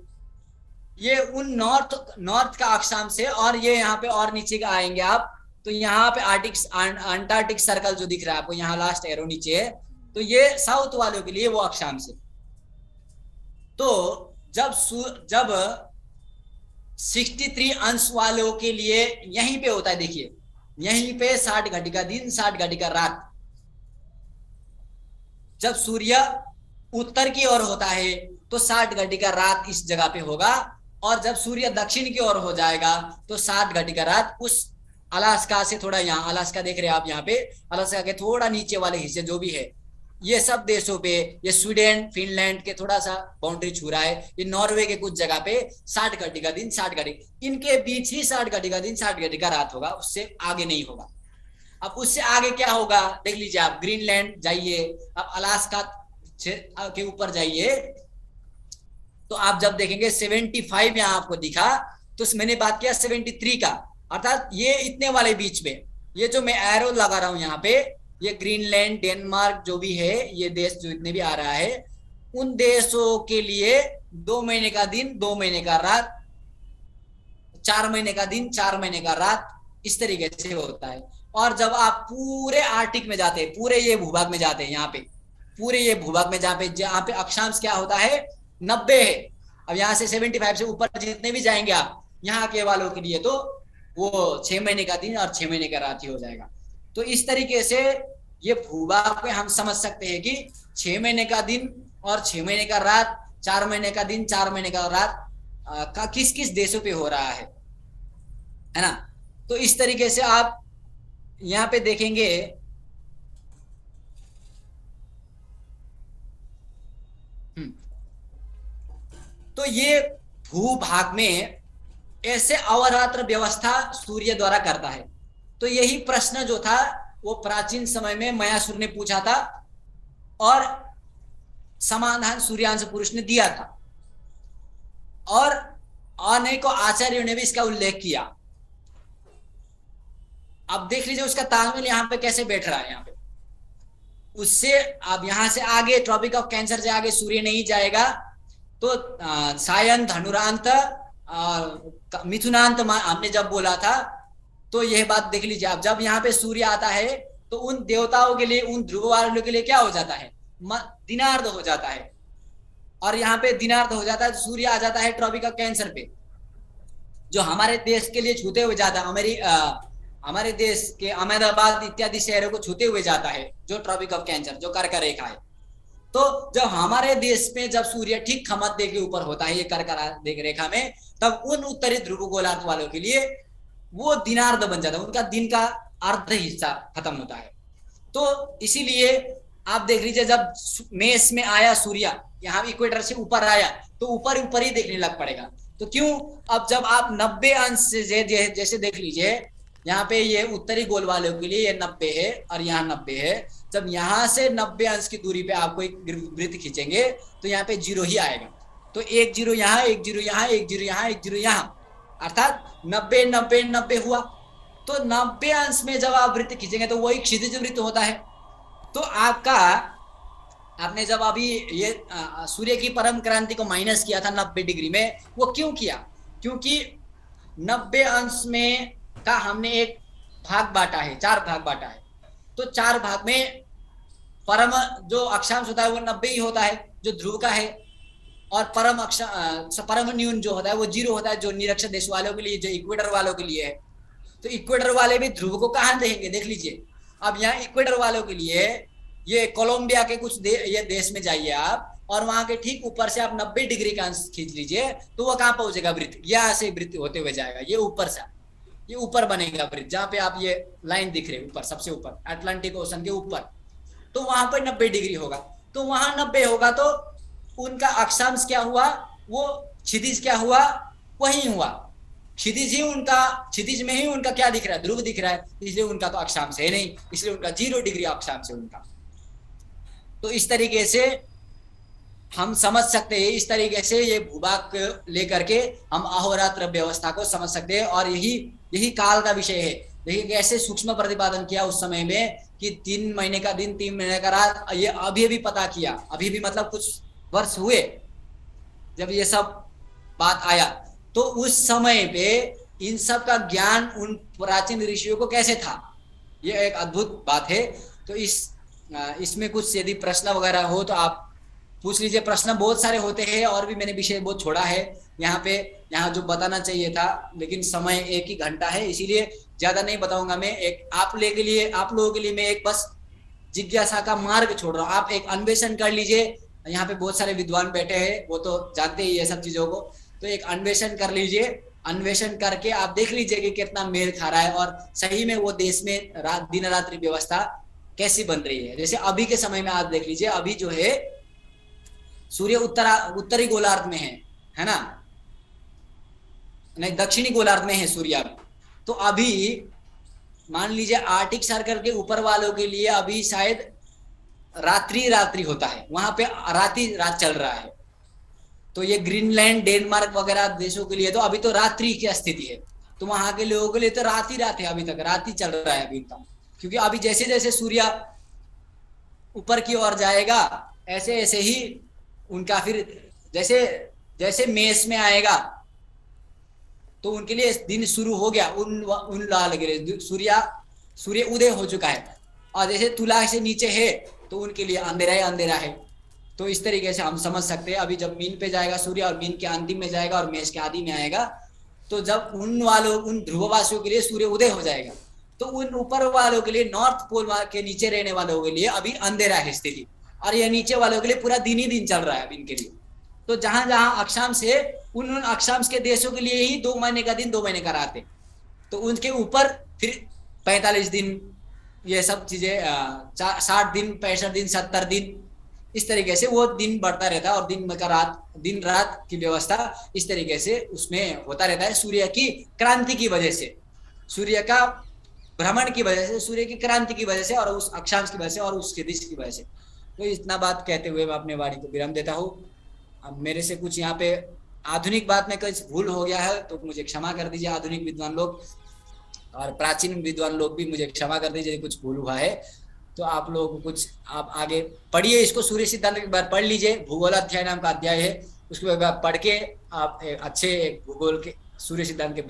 ये उन नॉर्थ का अक्षांश है। और ये यहाँ पे और नीचे का आएंगे आप, तो यहाँ पे अंटार्कटिक सर्कल जो दिख रहा है आपको, यहाँ लास्ट एरो नीचे है, तो ये साउथ वालों के लिए वो अक्षांश है। तो जब 63 अंश वालों के लिए यहीं पे होता है, देखिए यहीं पे 60 घटी का दिन 60 घटी का रात, जब सूर्य उत्तर की ओर होता है तो 60 घटी का रात इस जगह पे होगा, और जब सूर्य दक्षिण की ओर हो जाएगा तो 60 घटी का रात उस अलास्का से थोड़ा, यहाँ अलास्का देख रहे हैं आप, यहाँ पे अलास्का के थोड़ा नीचे वाले हिस्से जो भी है, ये सब देशों पे, ये स्वीडन फिनलैंड के थोड़ा सा बाउंड्री छू रहा है, ये नॉर्वे के कुछ जगह पे 60 घटी का दिन 60 घटी, इनके बीच ही 60 घटी का दिन 60 घटी का रात होगा, उससे आगे नहीं होगा। अब उससे आगे क्या होगा देख लीजिए आप, ग्रीनलैंड जाइए, अब अलास्का के ऊपर जाइए, तो आप जब देखेंगे 75 यहाँ आपको दिखा, तो मैंने बात किया 73 का, अर्थात ये इतने वाले बीच में, ये जो मैं एरो लगा रहा हूं यहाँ पे, ये ग्रीनलैंड डेनमार्क जो भी है, ये देश जो इतने भी आ रहा है, उन देशों के लिए 2 महीने का दिन 2 महीने का रात, 4 महीने का दिन 4 महीने का रात, इस तरीके से होता है। और जब आप पूरे आर्टिक में जाते हैं, पूरे ये भूभाग में जाते हैं, यहाँ पे पूरे ये भूभाग में जहाँ पे अक्षांश क्या होता है 90 है, अब यहाँ से 75 से ऊपर जितने भी जाएंगे आप यहाँ के वालों के लिए, तो वो 6 महीने का दिन और 6 महीने का रात ही हो जाएगा। तो इस तरीके से ये भूभाग में हम समझ सकते हैं कि 6 महीने का दिन और 6 महीने का रात, 4 महीने का दिन 4 महीने का रात का किस किस देशों पे हो रहा है ना। तो इस तरीके से आप यहाँ पे देखेंगे, तो ये भूभाग में ऐसे अवरात्र व्यवस्था सूर्य द्वारा करता है। तो यही प्रश्न जो था वो प्राचीन समय में मयासुर ने पूछा था, और समाधान सूर्यांश पुरुष ने दिया था, और अनेकों आचार्यों ने भी इसका उल्लेख किया। अब देख लीजिए उसका तालमेल यहाँ पे कैसे बैठ रहा है। यहाँ पे उससे अब यहाँ से आगे ट्रॉपिक ऑफ कैंसर से आगे सूर्य नहीं जाएगा, तो सायन धनुरांत मिथुनांत हमने जब बोला था, तो यह बात देख लीजिए आप, जब यहाँ पे सूर्य आता है तो उन देवताओं के लिए, उन ध्रुव वालों के लिए क्या हो जाता है, दिनार्ध हो जाता है, और यहाँ पे दिनार्ध हो जाता है तो सूर्य आ जाता है ट्रॉपिक ऑफ कैंसर पे, जो हमारे देश के लिए छूते हुए जाता है, हमारे देश के अहमदाबाद इत्यादि शहरों को छूते हुए जाता है, जो ट्रॉपिक ऑफ कैंसर जो कर्क रेखा है। तो जब हमारे देश में जब सूर्य ठीक खमद्दे के ऊपर होता है ये कर्क रेखा में, तब उन उत्तरी ध्रुव गोलार्ध वालों के लिए वो दिनार्ध बन जाता है, उनका दिन का अर्ध हिस्सा खत्म होता है। तो इसीलिए आप देख लीजिए, जब मेष में आया सूर्य, यहाँ इक्वेटर से ऊपर आया, तो ऊपर ऊपर ही देखने लग पड़ेगा। तो क्यों, अब जब आप 90 अंश से जैसे देख लीजिए, यहाँ पे ये उत्तरी गोल वालों के लिए ये 90 है और यहाँ 90 है, जब यहाँ से 90 अंश की दूरी पे आपको एक वृत्त खींचेंगे तो यहाँ पे 0 ही आएगा। तो 1 0 यहाँ, 1 0 यहाँ, 1 0 यहाँ, 1 0 यहाँ, अर्थात 90 90 90 हुआ। तो 90 अंश में जब आप वृत्त खींचेंगे तो वही क्षितिज वृत्त होता है। तो आपने जब अभी ये सूर्य की परम क्रांति को माइनस किया था 90 डिग्री में, वो क्यों किया, क्योंकि 90 अंश में का हमने एक भाग बांटा है, 4 भाग बांटा है। तो 4 भाग में परम जो अक्षांश होता है वो 90 ही होता है, जो ध्रुव का है, और परम न्यून जो होता है वो 0 होता है, जो निरक्षर देश वालों के लिए, जो इक्वेटर वालों के लिए है। तो इक्वेटर वाले भी ध्रुव को कहाँ देखेंगे, देख लीजिए, अब यहाँ इक्वेटर वालों के लिए ये कोलंबिया के कुछ ये देश में जाइए आप, और वहां के ठीक ऊपर से आप 90 डिग्री का अंश खींच लीजिए, तो वो कहाँ पहुंचेगा वृत्त, यहाँ से वृत्त होते हुए जाएगा, ये ऊपर से, ये ऊपर बनेगा वृत्त, जहाँ पे आप ये लाइन दिख रहे ऊपर, सबसे ऊपर अटलांटिक ओशन के ऊपर, तो वहां पर 90 डिग्री होगा। तो वहां 90 होगा तो उनका अक्षांश क्या हुआ, वो क्षितिज क्या हुआ, वही हुआ, क्षितिज ही उनका, क्षितिज में ही उनका क्या दिख रहा है, ध्रुव दिख रहा है, इसलिए उनका तो अक्षांश है नहीं, इसलिए उनका 0 डिग्री अक्षांश है उनका। तो इस तरीके से हम समझ सकते हैं, इस तरीके से ये भूभाग लेकर के हम अहोरात्र व्यवस्था को समझ सकते हैं, और यही काल का विषय है। देखिए कैसे सूक्ष्म प्रतिपादन किया उस समय में कि 3 महीने का दिन 3 महीने का रात, ये अभी भी पता किया, अभी भी मतलब कुछ वर्ष हुए जब ये सब बात आया, तो उस समय पे इन सब का ज्ञान उन प्राचीन ऋषियों को कैसे था, ये एक अद्भुत बात है। तो इसमें कुछ यदि प्रश्न वगैरह हो तो आप पूछ लीजिए। प्रश्न बहुत सारे होते हैं और भी मैंने विषय बहुत छोड़ा है यहाँ जो बताना चाहिए था, लेकिन समय 1 ही घंटा है, इसीलिए ज्यादा नहीं बताऊंगा मैं। आप लोगों के लिए मैं एक बस जिज्ञासा का मार्ग छोड़ रहा हूँ, आप एक अन्वेषण कर लीजिए। यहाँ पे बहुत सारे विद्वान बैठे हैं, वो तो जानते ही ये सब चीजों को, तो एक अन्वेषण कर लीजिए। अन्वेषण करके आप देख लीजिए कि कितना मेल खा रहा है और सही में वो देश में दिन रात्रि व्यवस्था कैसी बन रही है। जैसे अभी के समय में आप देख लीजिए, अभी जो है सूर्य उत्तरी गोलार्ध में है ना, नहीं दक्षिणी गोलार्ध में है सूर्य अभी। तो अभी मान लीजिए आर्टिक सर्कल के ऊपर वालों के लिए अभी शायद रात्रि होता है, वहां पे रात चल रहा है। तो ये ग्रीनलैंड, डेनमार्क वगैरह देशों के लिए तो अभी तो रात्रि की स्थिति है, तो वहां के लोगों के लिए तो रात है, अभी तक रात चल रहा है अभी तक। क्योंकि अभी जैसे जैसे सूर्य ऊपर की ओर जाएगा ऐसे ऐसे ही उनका फिर जैसे जैसे मेष में आएगा तो उनके लिए दिन शुरू हो गया, उन लाल गिरे सूर्य उदय हो चुका है। और जैसे तुला से नीचे है तो उनके लिए अंधेरा ही अंधेरा है। तो इस तरीके से हम समझ सकते हैं। अभी जब मीन पे जाएगा सूर्य और मीन के अंतिम में जाएगा और मेष के आदि में आएगा, तो जब उन ध्रुववासियों के लिए सूर्य उदय हो जाएगा, तो उन ऊपर वालों के लिए, नॉर्थ पोल के नीचे रहने वालों के लिए अभी अंधेरा है स्थिति, और ये नीचे वालों के लिए पूरा दिन ही दिन चल रहा है अभी इनके लिए। तो जहां जहां अक्षांश है उन अक्षांश के देशों के लिए ही 2 महीने का दिन 2 महीने का रात है। तो उनके ऊपर फिर 45 दिन, ये सब चीजें 60 दिन, 65 दिन, 70 दिन, इस तरीके से वो दिन बढ़ता रहता है। और दिन रात की व्यवस्था इस तरीके से उसमें होता रहता है, सूर्य की क्रांति की वजह से, सूर्य का भ्रमण की वजह से, सूर्य की क्रांति की वजह से, और उस अक्षांश की वजह से और उसके दिश की वजह से। तो इतना बात कहते हुए मैं अपने वाणी को विराम देता हूँ। अब मेरे से कुछ यहाँ पे आधुनिक बात में कुछ भूल हो गया है तो मुझे क्षमा कर दीजिए, आधुनिक विद्वान लोग और प्राचीन विद्वान लोग भी मुझे क्षमा कर दीजिए यदि कुछ भूल हुआ है। तो आप लोग कुछ आप आगे पढ़िए, इसको सूर्य सिद्धांत एक बार पढ़ लीजिए, भूगोल अध्याय नाम का अध्याय है, उसको एक बार पढ़ के आप अच्छे भूगोल के, सूर्य सिद्धांत के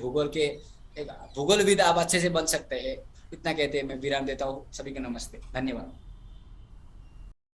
भूगोलविद आप अच्छे से बन सकते हैं। इतना कहते हैं मैं विराम देता हूँ। सभी को नमस्ते, धन्यवाद।